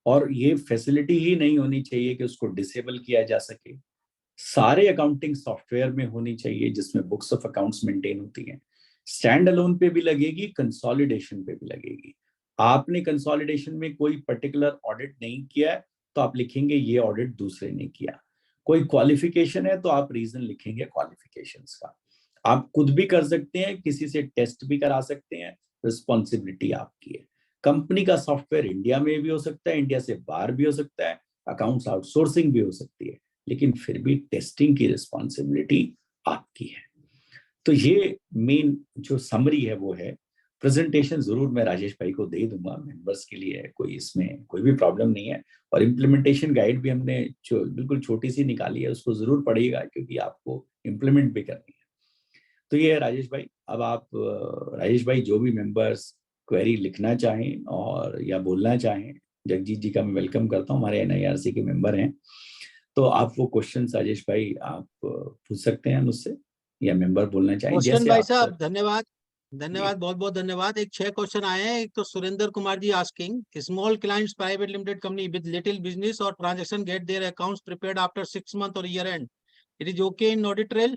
और ये फैसिलिटी ही नहीं होनी चाहिए कि उसको डिसेबल किया जा सके. सारे अकाउंटिंग सॉफ्टवेयर में होनी चाहिए जिसमें बुक्स ऑफ अकाउंट्स मेंटेन होती हैं. स्टैंड अलोन पे भी लगेगी, कंसोलिडेशन पे भी लगेगी. आपने कंसोलिडेशन में कोई पर्टिकुलर ऑडिट नहीं किया है तो आप लिखेंगे ये ऑडिट दूसरे ने किया. कोई क्वालिफिकेशन है तो आप रीजन लिखेंगे क्वालिफिकेशंस का. आप खुद भी कर सकते हैं, किसी से टेस्ट भी करा सकते हैं, रिस्पॉन्सिबिलिटी आपकी है. कंपनी का सॉफ्टवेयर इंडिया में भी हो सकता है, इंडिया से बाहर भी हो सकता है, अकाउंट्स आउटसोर्सिंग भी हो सकती है, लेकिन फिर भी टेस्टिंग की रिस्पॉन्सिबिलिटी आपकी है. तो ये मेन जो समरी है वो है. प्रेजेंटेशन जरूर मैं राजेश भाई को दे दूंगा मेंबर्स के लिए, कोई इसमें कोई भी प्रॉब्लम नहीं है. और इम्प्लीमेंटेशन गाइड भी हमने बिल्कुल छोटी सी निकाली है, उसको जरूर पढ़िएगा क्योंकि आपको इम्प्लीमेंट भी करनी है. तो ये है राजेश भाई. अब आप राजेश भाई जो भी मेंबर्स क्वेरी लिखना चाहें और या बोलना चाहें, जगजीत जी का मैं वेलकम करता हूँ, हमारे NIRC के मेंबर हैं, तो आप वो क्वेश्चन राजेश भाई आप पूछ सकते हैं मुझसे या मेंबर बोलना चाहें. क्वेश्चन भाई साहब, धन्यवाद धन्यवाद, बहुत बहुत धन्यवाद. एक 6 क्वेश्चन आए हैं. एक तो Surendra Kumar ji asking, small clients private limited company with little business और transaction get their accounts prepared after 6 month और year end, it is okay in audit trail?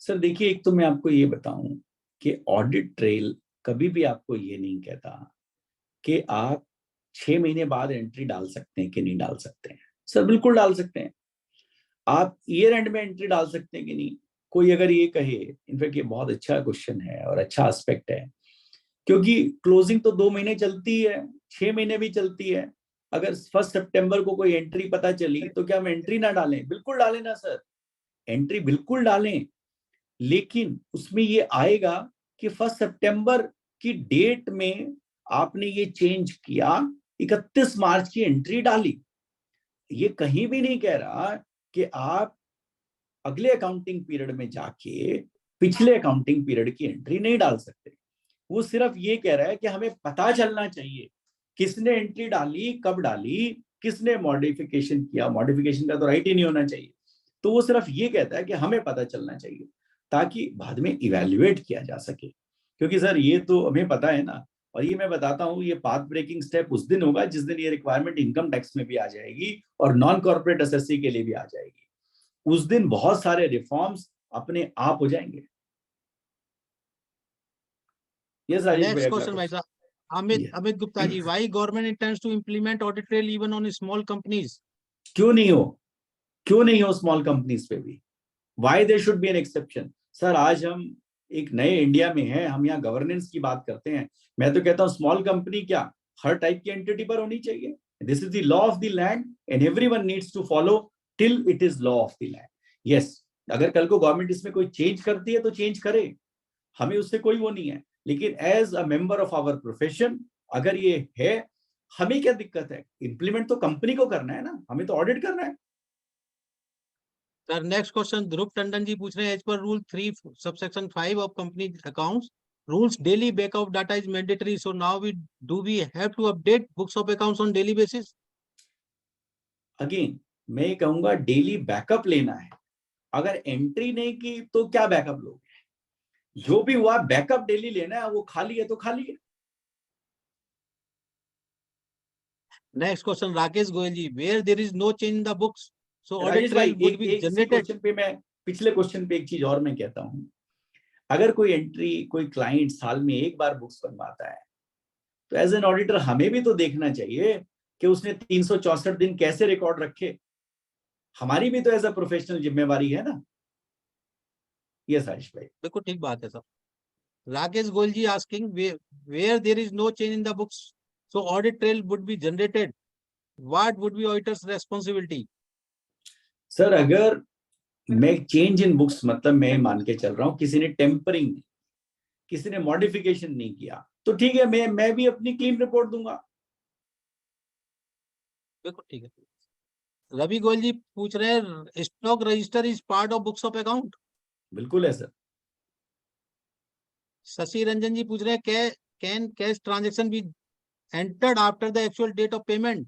Sir देखिए, एक तो मैं आपको ये बताऊं कि ऑडिट ट्रेल कभी भी आपको ये नहीं कहता कि आप 6 महीने बाद एंट्री डाल सकते हैं कि नहीं डाल सकते हैं. सर बिल्कुल डाल सकते हैं. आप ईयर एंड में एंट्री डाल सकते हैं कि नहीं. कोई अगर ये कहे, इनफैक्ट ये बहुत अच्छा क्वेश्चन है और अच्छा एस्पेक्ट है, क्योंकि क्लोजिंग तो 2 महीने चलती है, 6 महीने भी चलती है. अगर 1 सितंबर को कोई एंट्री पता चली तो क्या हम एंट्री ना डालें? बिल्कुल डालें ना सर, एंट्री बिल्कुल डालें. लेकिन उसमें ये आएगा कि 1 सितंबर की डेट में आपने ये चेंज किया, 31 मार्च की एंट्री डाली. ये कहीं भी नहीं कह रहा कि आप अगले अकाउंटिंग पीरियड में जाके पिछले अकाउंटिंग पीरियड की एंट्री नहीं डाल सकते. वो सिर्फ ये कह रहा है कि हमें पता चलना चाहिए किसने एंट्री डाली, कब डाली, किसने मॉडिफिकेशन किया. मॉडिफिकेशन का तो राइट ही नहीं होना चाहिए. तो वो सिर्फ ये कहता है कि हमें पता चलना चाहिए ताकि बाद में इवैल्यूएट किया जा सके. क्योंकि सर ये तो हमें पता है ना, और ये मैं बताता हूँ, ये पाथ ब्रेकिंग स्टेप उस दिन होगा जिस दिन ये रिक्वायरमेंट इनकम टैक्स में भी आ जाएगी और नॉन कॉर्पोरेट एसएससी के लिए भी आ जाएगी. उस दिन बहुत सारे रिफॉर्म्स अपने आप हो जाएंगे. यस राजेश भाई. नेक्स्ट क्वेश्चन भाई साहब, Amit Gupta ji, why government intends to implement audit trail even on small companies? क्यों नहीं हो स्मॉल कंपनीज पे भी? Why there should be an exception? Sir आज हम एक नए इंडिया में हैं, हम यहाँ गवर्नेंस की बात करते हैं. मैं तो कहता हूँ स्मॉल कंपनी क्या हर टाइप की एंटिटी पर होनी चाहिए. This is the law of the land and everyone needs to follow till it is law of the land. Yes, अगर कल को गवर्नमेंट इसमें कोई चेंज करती है तो चेंज करे, हमें उससे कोई वो नहीं है. लेकिन as a member of our profession अगर ये है, हमें क्या दिक्कत है? इम्प्लीमेंट तो कंपनी को करना है ना, हमें तो ऑडिट करना है। Sir next question Dhruv Tandon ji पूछ रहे हैं, as per rule 3 subsection 5 of company accounts rules daily backup data is mandatory, so now we have to update books of accounts on daily basis? Again मैं ये कहूंगा डेली बैकअप लेना है। अगर एंट्री नहीं की तो क्या बैकअप लोगे? जो भी हुआ बैकअप डेली लेना है, वो खाली है तो खाली है। Next question Rakesh Goyal ji, where there is no change in the books so audit Rajesh भाई, ट्रेल वुड एक बी एक इसी जनरेटेड। क्वेश्चन पे मैं, पिछले क्वेश्चन पे एक चीज और मैं कहता हूं। अगर कोई एंट्री, कोई क्लाइंट साल में एक बार बुक्स बनवाता है, तो एज एन ऑडिटर हमें भी तो देखना चाहिए कि उसने 364 दिन कैसे रिकॉर्ड रखे। हमारी भी तो एज अ प्रोफेशनल जिम्मेवारी है ना। यस आयुष भाई। बिल्कुल ठीक बात है sir. Rakesh Goyal ji asking, where there is no change in the books so audit trail would be generated, what would be auditor's responsibility? Sir अगर मैं चेंज इन बुक्स, मतलब मैं मान के चल रहा हूं किसी ने टेम्परिंग, किसी ने मॉडिफिकेशन नहीं किया, तो ठीक है, मैं भी अपनी क्लीन रिपोर्ट दूंगा। बिल्कुल ठीक है। रवि गोयल जी पूछ रहे हैं, stock register is part of books of account? बिल्कुल है सर। शशि रंजन जी पूछ रहे हैं, can cash transaction be entered after the actual date of payment?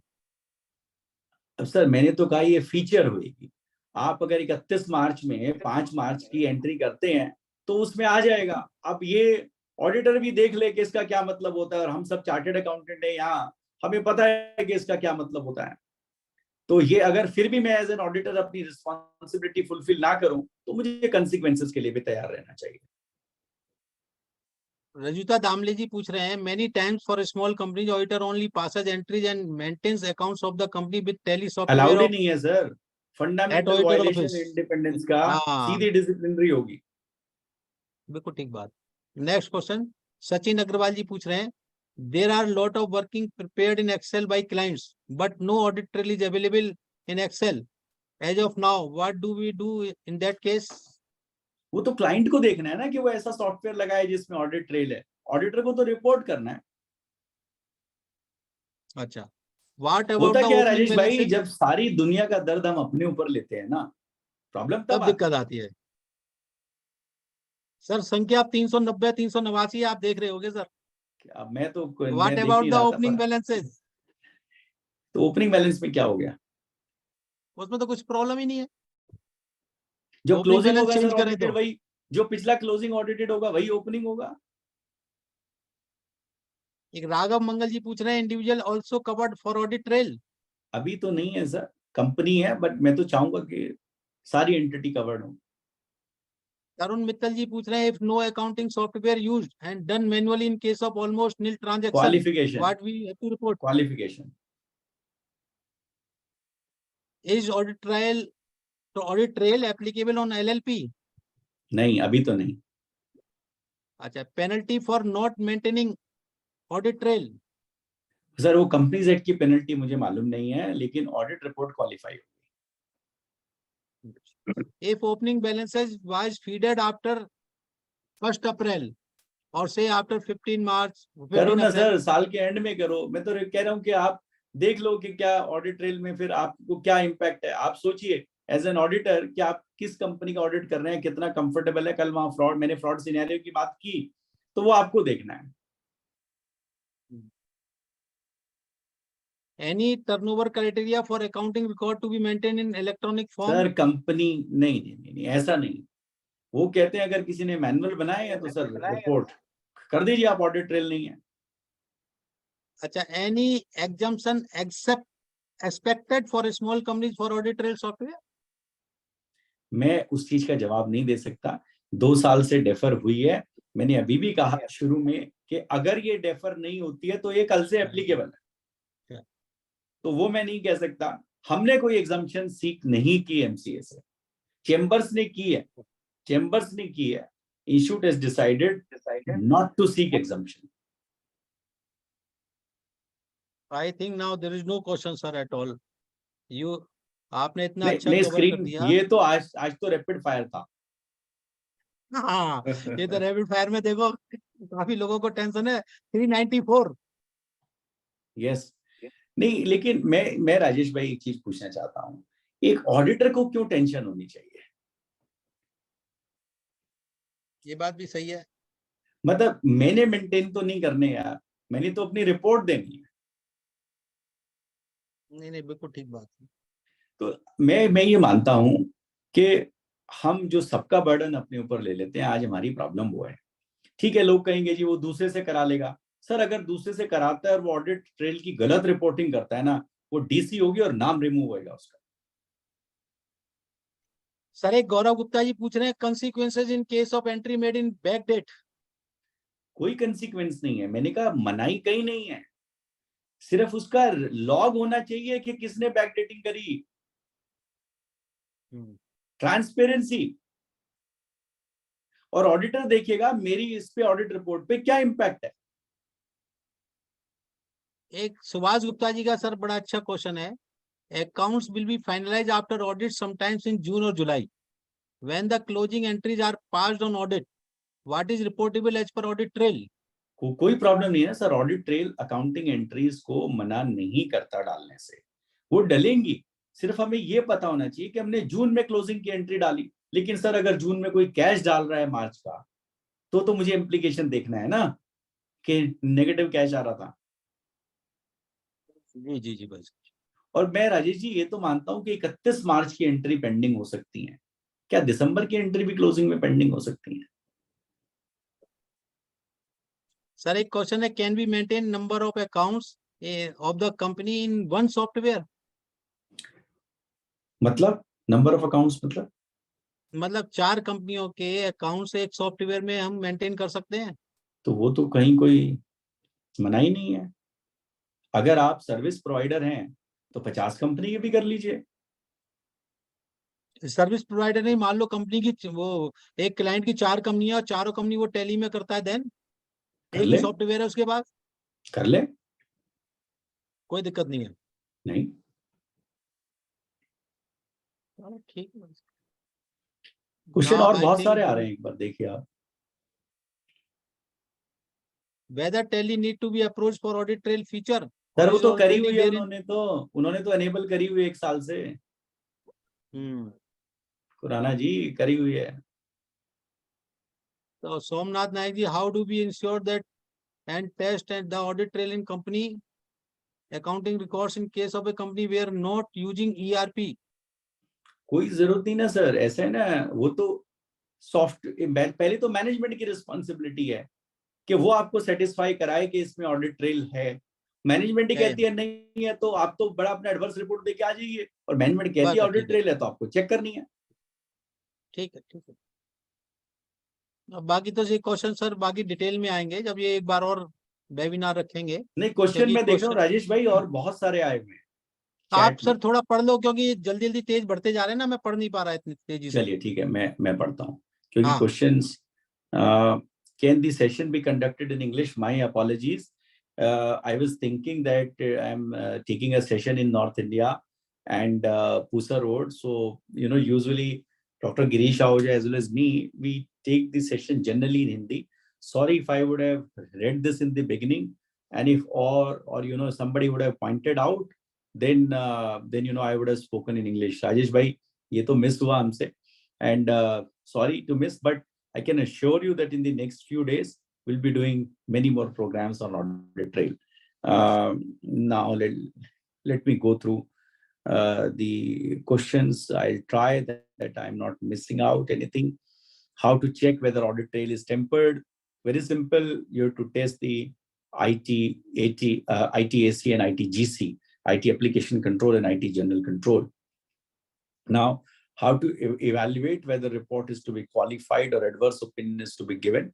अब सर मैंने तो कहा ये फीचर होएगी। आप अगर 31 मार्च में 5 मार्च की एंट्री करते हैं तो उसमें आ जाएगा। अब ये ऑडिटर भी देख ले कि इसका क्या मतलब होता है, और हम सब चार्टेड अकाउंटेंट है यहाँ, हमें पता है कि इसका क्या मतलब होता है। तो ये अगर फिर भी मैं एज एन ऑडिटर अपनी रिस्पॉन्सिबिलिटी फुलफिल ना करूं, तो मुझे कंसिक्वेंसेस के लिए भी तैयार रहना चाहिए। रजुता दामले जी पूछ रहे हैं, many times for small companies auditor only passes entries and maintains accounts of the company with Tally software allowed ही ऑफ नहीं है sir. At fundamental auditor violation office. Independence का, हाँ सीधी डिसिप्लिनरी होगी। बिल्कुल ठीक बात। नेक्स्ट क्वेश्चन सचिन अग्रवाल जी पूछ रहे हैं, there are lot of working prepared in Excel by clients but no audit trail is available in Excel as of now, what do we do in that case? वो तो क्लाइंट को देखना है ना कि वो ऐसा सॉफ्टवेयर लगाए जिसमें ऑडिट ट्रेल है। ऑडिटर को तो रिपोर्ट करना है। अच्छा, व्हाट अबाउट होता द क्या है ओपनिंग राजेश भाई, बैलेंसेज? जब सारी दुनिया का दर्द हम अपने ऊपर लेते हैं ना, प्रॉब्लम तब तब आती दिक्कत है। आती है। सर संख्या आप 390 389 आप देख रहे होगे सर। अब मैं व्हाट देख अबाउट नहीं द रहा था, ओपनिंग पर बैलेंसेज? तो ओपनिंग बैलेंस में क्या हो गया? उसमें तो कुछ प्रॉब्लम ही नहीं है। जो ओपनिंग क्लोजिंग बैलेंस होगा चेंज सर करें ऑडिटेड तो वही, जो पिछला क्लोजिंग ऑडिटेड होगा वही ओपनिंग होगा। एक राघव मंगल जी पूछ रहे हैं, individual also covered for audit trail? अभी तो नहीं है सर, कंपनी है, बट मैं तो चाहूंगा कि सारी एंटिटी कवर्ड हो। तरुण मित्तल जी पूछ रहे हैं, if no accounting software used and done manually in case of almost nil transaction qualification, what we have to report? Qualification. Is audit trail applicable on LLP? नहीं, अभी तो नहीं। अच्छा, penalty for not maintaining audit trail? Sir वो कंपनीज एक्ट की पेनल्टी मुझे मालूम नहीं है, लेकिन audit report qualify if opening balances was feeded after 1st April or say after 15 March करो 15 ना April? सर, साल के एंड में करो। मैं तो कह रहा हूँ कि आप देख लो कि क्या ऑडिट ट्रेल में फिर आपको क्या इम्पैक्ट है। आप सोचिए एज एन ऑडिटर कि आप किस कंपनी का ऑडिट कर रहे हैं, कितना कंफर्टेबल है। कल वहां फ्रॉड, मैंने फ्रॉड सिनेरियो की बात की, तो वो आपको देखना है। Any turnover criteria for accounting record to be maintained in electronic form? Sir company, नहीं नहीं नहीं नहीं, ऐसा नहीं। वो कहते हैं अगर किसी ने मैनुअल बनाए हैं तो सर रिपोर्ट कर दीजिए आप, ऑडिट ट्रेल नहीं है। अच्छा, any exemption except expected for small companies for audit trail software? मैं उस चीज का जवाब नहीं दे सकता। 2 साल से डेफर हुई है। मैंने अभी भी कहा शुरू में कि अगर ये डेफर नहीं होती है तो ये कल से एप्लीकेबल है, तो वो मैं नहीं कह सकता। हमने कोई एग्जाम्पशन सीक नहीं की एमसीए से, चेंबर्स ने की है। चेंबर्स ने की है। Institute has decided not to seek exemption. I think now there is no question sir at all. You आपने इतना नहीं अच्छा नहीं, कवर कर स्क्रीन दिया। ये तो आज आज तो रैपिड फायर था। हाँ, ये तो रैपिड फायर में देखो काफी लोगों को टेंशन है। 394। यस, नहीं, लेकिन मैं राजेश भाई एक चीज पूछना चाहता हूँ, एक ऑडिटर को क्यों टेंशन होनी चाहिए? ये बात भी सही है। मतलब मैंने मेंटेन तो नहीं करने यार, मैंने तो अपनी रिपोर्ट देनी है। नहीं नहीं, बिल्कुल ठीक बात है। तो मैं ये मानता हूं कि हम जो सबका बर्डन अपने ऊपर ले लेते हैं, आज हमारी प्रॉब्लम वो है। ठीक है, लोग कहेंगे जी वो दूसरे से करा लेगा। सर अगर दूसरे से कराता है और वो ऑडिट ट्रेल की गलत रिपोर्टिंग करता है ना, वो डीसी होगी और नाम रिमूव होएगा उसका। सर एक गौरव गुप्ता जी पूछ रहे हैं, consequences in case of entry made in back date. कोई कंसिक्वेंस नहीं है, मैंने कहा मनाही कहीं नहीं है, सिर्फ उसका लॉग होना चाहिए कि किसने बैकडेटिंग करी। ट्रांसपेरेंसी। और ऑडिटर देखिएगा मेरी इस पे ऑडिट रिपोर्ट पे क्या इंपैक्ट है। एक सुभाष गुप्ता जी का सर बड़ा अच्छा क्वेश्चन है। Accounts will be finalise after audit sometimes in June और July, when the closing entries are passed on audit, what is reportable as per audit trail. कोई प्रॉब्लम नहीं है sir, audit trail accounting entries को मना नहीं करता डालने से, वो डलेंगी। सिर्फ हमें ये पता होना चाहिए कि हमने जून में क्लोजिंग की एंट्री डाली, लेकिन सर अगर जून में कोई कैश डाल रहा है मार्च का, तो मुझे इम्प्लीकेशन देखना है ना कि नेगेटिव कैश आ रहा था। जी जी जी बस। और मैं राजेश जी ये तो मानता हूं कि 31 मार्च की एंट्री पेंडिंग हो सकती है, क्या दिसंबर की एंट्री भी क्लोजिंग में पेंडिंग हो सकती है? सर एक क्वेश्चन है, can be maintain number of accounts of the company in one software. मतलब नंबर ऑफ अकाउंट्स मतलब? मतलब 4 कंपनियों के अकाउंट्स एक सॉफ्टवेयर में हम मेंटेन कर सकते हैं। तो वो तो कहीं कोई मनाही नहीं है। अगर आप सर्विस प्रोवाइडर हैं तो 50 कंपनी के भी कर लीजिए। सर्विस प्रोवाइडर नहीं, मान लो कंपनी की वो एक क्लाइंट की 4 कंपनियां और चारों कंपनी वो टैली में करता है, देन कर एक ही ले, सॉफ्टवेयर है उसके बाद, कर ले। कोई दिक्कत नहीं है। नहीं, चलो ठीक है। क्वेश्चन नाउ और आई बहुत सारे थिंक आ रहे हैं, एक बार देखिए आप। whether tally need to be approached for audit trail feature sir or वो is तो करी already हुई है, there in। उन्होंने तो अनेबल करी हुई है 1 साल से। हम्म। खुराना जी, करी हुई है। तो सोमनाथ नायक जी, how do we ensure that and test and the audit trail in company accounting records in case of a company we are not using ERP। कोई जरूरत नहीं ना सर, ऐसा है ना, वो तो सॉफ्ट पहले तो मैनेजमेंट की रिस्पॉन्सिबिलिटी है कि वो आपको सेटिस्फाई कराए कि इसमें ऑडिट ट्रेल है। मैनेजमेंट ही है। कहती है नहीं है, तो आप तो बड़ा अपना एडवर्स रिपोर्ट देके आ जाइए, और मैनेजमेंट कहती बस है ऑडिट ठीक है, ट्रेल है तो आपको चेक करनी है। ठीक है, ठीक है। अब बाकी तो ये क्वेश्चन सर बाकी डिटेल में आएंगे जब ये एक बार और वेबिनार रखेंगे, नहीं, क्वेश्चन क्योंकि मैं देख रहा हूँ क्वेश्चन राजेश भाई और बहुत सारे आए हुए हैं आप चैट में। सर थोड़ा पढ़ लो, क्योंकि जल्दी जल्दी तेज बढ़ते जा रहे हैं ना, मैं पढ़ नहीं पा रहा इतनी तेजी से। चलिए ठीक है, मैं पढ़ता हूँ क्योंकि हाँ। Questions. Can the session be conducted in English? My apologies. I was thinking that I'm taking a session in North India and Pusa Road. So, usually Dr. Girish Ahuja as well as me, we take the session generally in Hindi. Sorry if I would have read this in the beginning, and if or somebody would have pointed out, then I would have spoken in English. Rajesh bhai, ये तो मिस हुआ हमसे, and sorry to miss, but I can assure you that in the next few days we'll be doing many more programs on audit trail. Now let me go through the questions. I'll try that I'm not missing out anything. How to check whether audit trail is tempered? Very simple. You have to test the IT, ITAC and ITGC, IT application control and IT general control. Now, how to evaluate whether report is to be qualified or adverse opinion is to be given?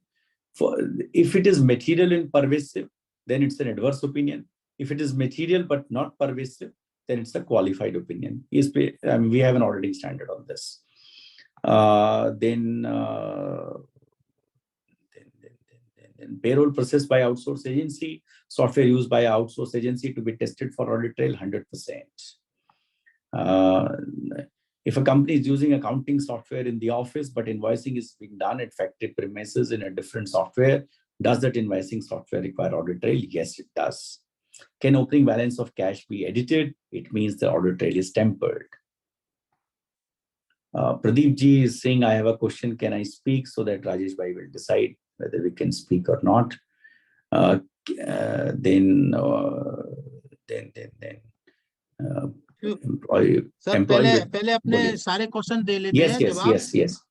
If it is material and pervasive, then it's an adverse opinion. If it is material but not pervasive, then it's a qualified opinion. We have an auditing standard on this. Then payroll processed by outsource agency, software used by outsource agency to be tested for audit trail 100%. If a company is using accounting software in the office, but invoicing is being done at factory premises in a different software, does that invoicing software require audit trail? Yes, it does. Can opening balance of cash be edited? It means the audit trail is tempered. Pradeep ji is saying, I have a question. Can I speak so that Rajesh bhai will decide whether we can speak or not? Then employee. Sir पहले अपने सारे क्वेश्चन दे लेते हैं जवाब,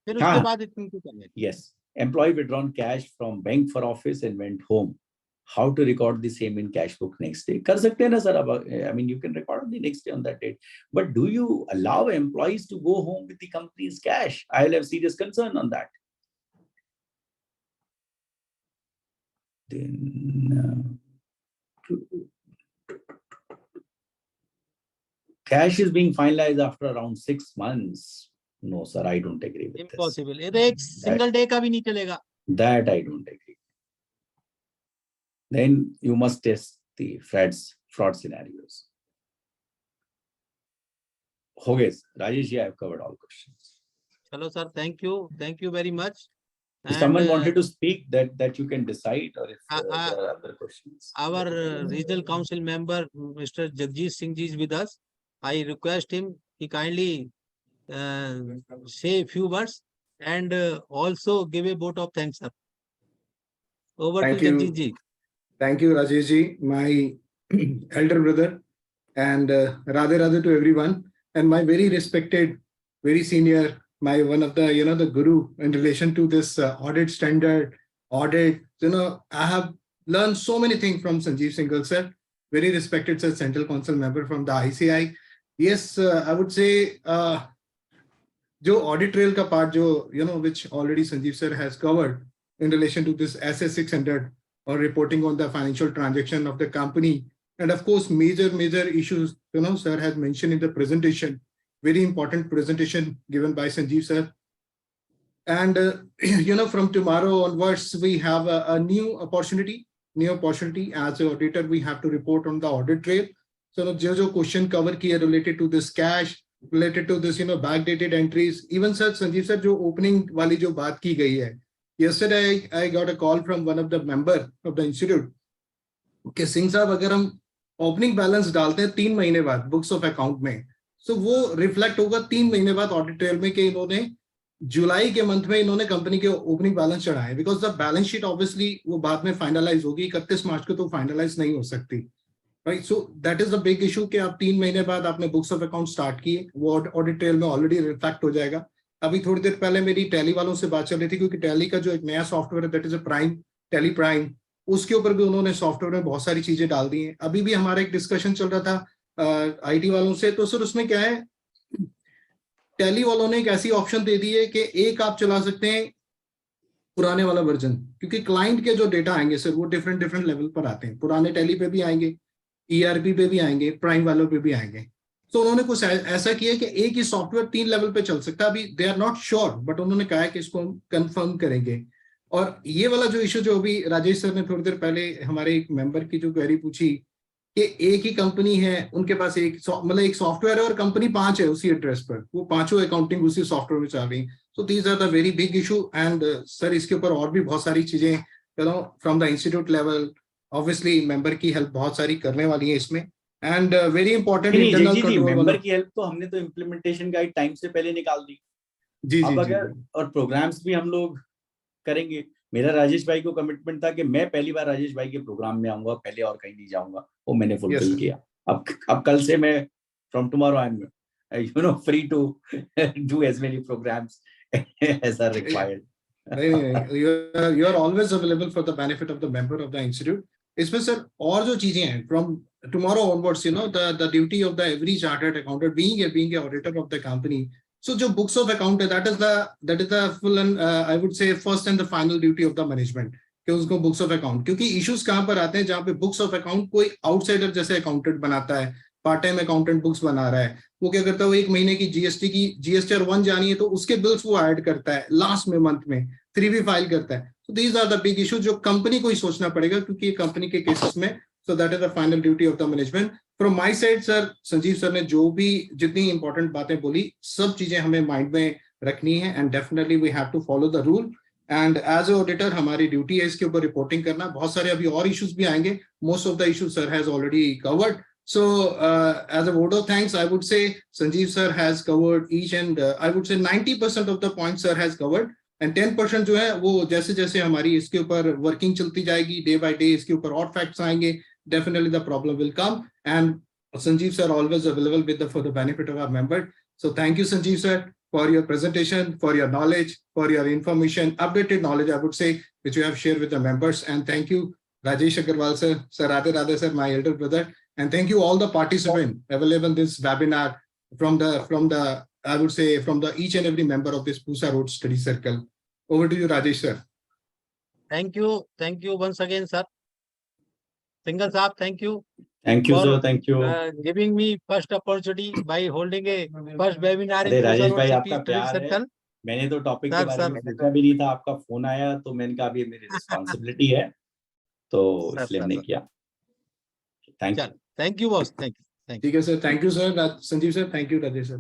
फिर उसके बाद इनको कर लेते हैं. Yes. Employee withdrawn cash from bank for office and went home. How to record the same in cash book next day? कर सकते हैं ना sir. I mean, you can record on the next day on that date. But do you allow employees to go home with the company's cash? I will have serious concern on that. Then cash is being finalized after around 6 months. No, sir, I don't agree with Impossible. ये तो एक single day का भी नहीं चलेगा. That I don't agree. Then you must test the fraud scenarios. Okay, Rajesh, I have covered all questions. Hello, sir. Thank you very much. If someone wanted to speak, that you can decide, or if there are other questions. Our regional council member, Mr. Jagjeet Singh ji is with us. I request him, he kindly say a few words and also give a vote of thanks, sir. Over to Jagjeet ji. Thank you, Rajesh ji, my elder brother, and Radhe Radhe to everyone, and my very respected, very senior, my one of the the guru in relation to this audit standard, audit. I have learned so many things from Sanjeev Singhal sir, very respected sir, Central Council member from the ICI. Yes, I would say jo audit trail ka part jo which already Sanjeev sir has covered in relation to this SS 600 or reporting on the financial transaction of the company, and of course major issues sir has mentioned in the presentation. Very important presentation given by Sanjeev sir. And from tomorrow onwards we have a new opportunity as an auditor. We have to report on the audit trail. So jo question cover kiya related to this cash, related to this backdated entries, even sir Sanjeev sir jo opening wali jo baat ki gayi hai. Yesterday I got a call from one of the member of the institute कि सिंह साहब अगर हम ओपनिंग बैलेंस डालते हैं 3 महीने बाद बुक्स ऑफ अकाउंट में, सो वो रिफ्लेक्ट होगा 3 महीने बाद ऑडिट ट्रेल में कि इन्होंने जुलाई के मंथ में इन्होंने कंपनी के ओपनिंग बैलेंस चढ़ाए, because the balance sheet obviously वो बाद में फाइनलाइज होगी, 31 मार्च को तो फाइनलाइज नहीं हो सकती, right. So that is the big issue कि आप 3 महीने बाद आपने बुक्स ऑफ अकाउंट स्टार्ट किए, वो ऑडिट ट्रेल में ऑलरेडी रिफ्लेक्ट हो जाएगा. अभी थोड़ी देर पहले मेरी टैली वालों से बात चल रही थी, क्योंकि टैली का जो एक नया सॉफ्टवेयर है that is a prime, tally prime, उसके ऊपर भी उन्होंने सॉफ्टवेयर में बहुत सारी चीजें डाल दी हैं. अभी भी हमारा एक डिस्कशन चल रहा था आईटी वालों से, तो सर उसमें क्या है, टैली वालों ने एक ऐसी ऑप्शन दे दी है कि एक आप चला सकते हैं पुराने वाला वर्जन, क्योंकि क्लाइंट के जो डेटा आएंगे सर वो डिफरेंट लेवल पर आते हैं, पुराने टैली पे भी आएंगे, ईआरपी पे भी आएंगे, प्राइम वालों पे भी आएंगे. तो उन्होंने कुछ ऐसा किया कि एक ही सॉफ्टवेयर 3 लेवल पे चल सकता है. अभी they are not sure, but उन्होंने कहा है कि इसको कंफर्म करेंगे. और ये वाला जो इशू जो अभी राजेश सर ने थोड़ी देर पहले हमारे एक मेंबर की जो क्वेरी पूछी कि एक ही कंपनी है, उनके पास एक सॉफ्टवेयर है और कंपनी 5 है उसी एड्रेस पर, वो पांचों अकाउंटिंग उसी सॉफ्टवेयर में चल रही. So these are the very big issue. And sir इसके ऊपर और भी बहुत सारी चीजें from the institute level, obviously member की हेल्प बहुत सारी करने वाली है इसमें. And very important internal control, member की हेल्प तो हमने तो इम्प्लीमेंटेशन गाइड टाइम से पहले निकाल दी. जी और प्रोग्राम्स भी हम लोग करेंगे. मेरा राजेश भाई को कमिटमेंट था कि मैं पहली बार राजेश भाई के प्रोग्राम में आऊंगा, पहले और कहीं नहीं जाऊंगा, वो मैंने फुलफिल किया. अब कल से मैं from tomorrow I am free to do as many programmes as are required. you are always available for the benefit of the member of the institute. इसमें सर और जो चीजें हैं from tomorrow onwards, the duty of the every chartered accountant being a auditor of the company. So जो books of account है, that is the full and I would say first and the final duty of the management कि उसको books of account, क्योंकि issues कहाँ पर आते हैं जहाँ पे books of account कोई outsider जैसे accountant बनाता है, पार्ट टाइम अकाउंटेंट बुक्स बना रहा है, वो क्या करता है, वो एक महीने की जीएसटी 1 जानी है तो उसके बिल्स वो ऐड करता है लास्ट में, मंथ में 3B फाइल करता है. So these are the big issues जो कंपनी को ही सोचना पड़ेगा, क्योंकि ये कंपनी के केसेस में. So that is the final duty of the management. From my side, sir Sanjeev sir ने जो भी जितनी इंपॉर्टेंट बातें बोली, सब चीजें हमें माइंड में रखनी है, and definitely we have to follow the rule and as a auditor हमारी ड्यूटी है इसके ऊपर रिपोर्टिंग करना. बहुत सारे अभी और इश्यूज भी आएंगे. Most of the issues sir has already covered. So as a vote of thanks, I would say Sanjeev sir has covered each and I would say 90% of the points sir has covered. And 10% जो है वो जैसे जैसे हमारी इसके ऊपर वर्किंग चलती जाएगी डे बाय डे इसके ऊपर और फैक्ट्स आएंगे, definitely the problem will come. And Sanjeev sir always available with for the benefit of our member. So thank you Sanjeev sir for your presentation, for your knowledge, for your information, updated knowledge I would say which you have shared with the members. And thank you Rajesh Agarwal sir, Sir Radhe Radhe sir, my elder brother. And thank you all the participants available in this webinar from the I would say from the each and every member of this Pusa Road Study Circle. Over to you, Rajesh sir. Thank you once again, sir. Singhal Saab, thank you. Thank you For, sir, thank you. Giving me first opportunity by holding a first webinar अरे in Pusa राजेश Road भाई, City आपका Study प्यार है. Circle. मैंने तो टॉपिक सर, के बारे सर. में सोचा भी नहीं था, आपका फोन आया तो मैंने कहा अभी मेरी रिस्पॉन्सिबिलिटी है, तो सर, इसलिए सर, हमने सर. किया. Thank you. चल, thank you boss, thank you. ठीक है sir, thank you sir. Sanjeev sir, thank you Rajesh sir.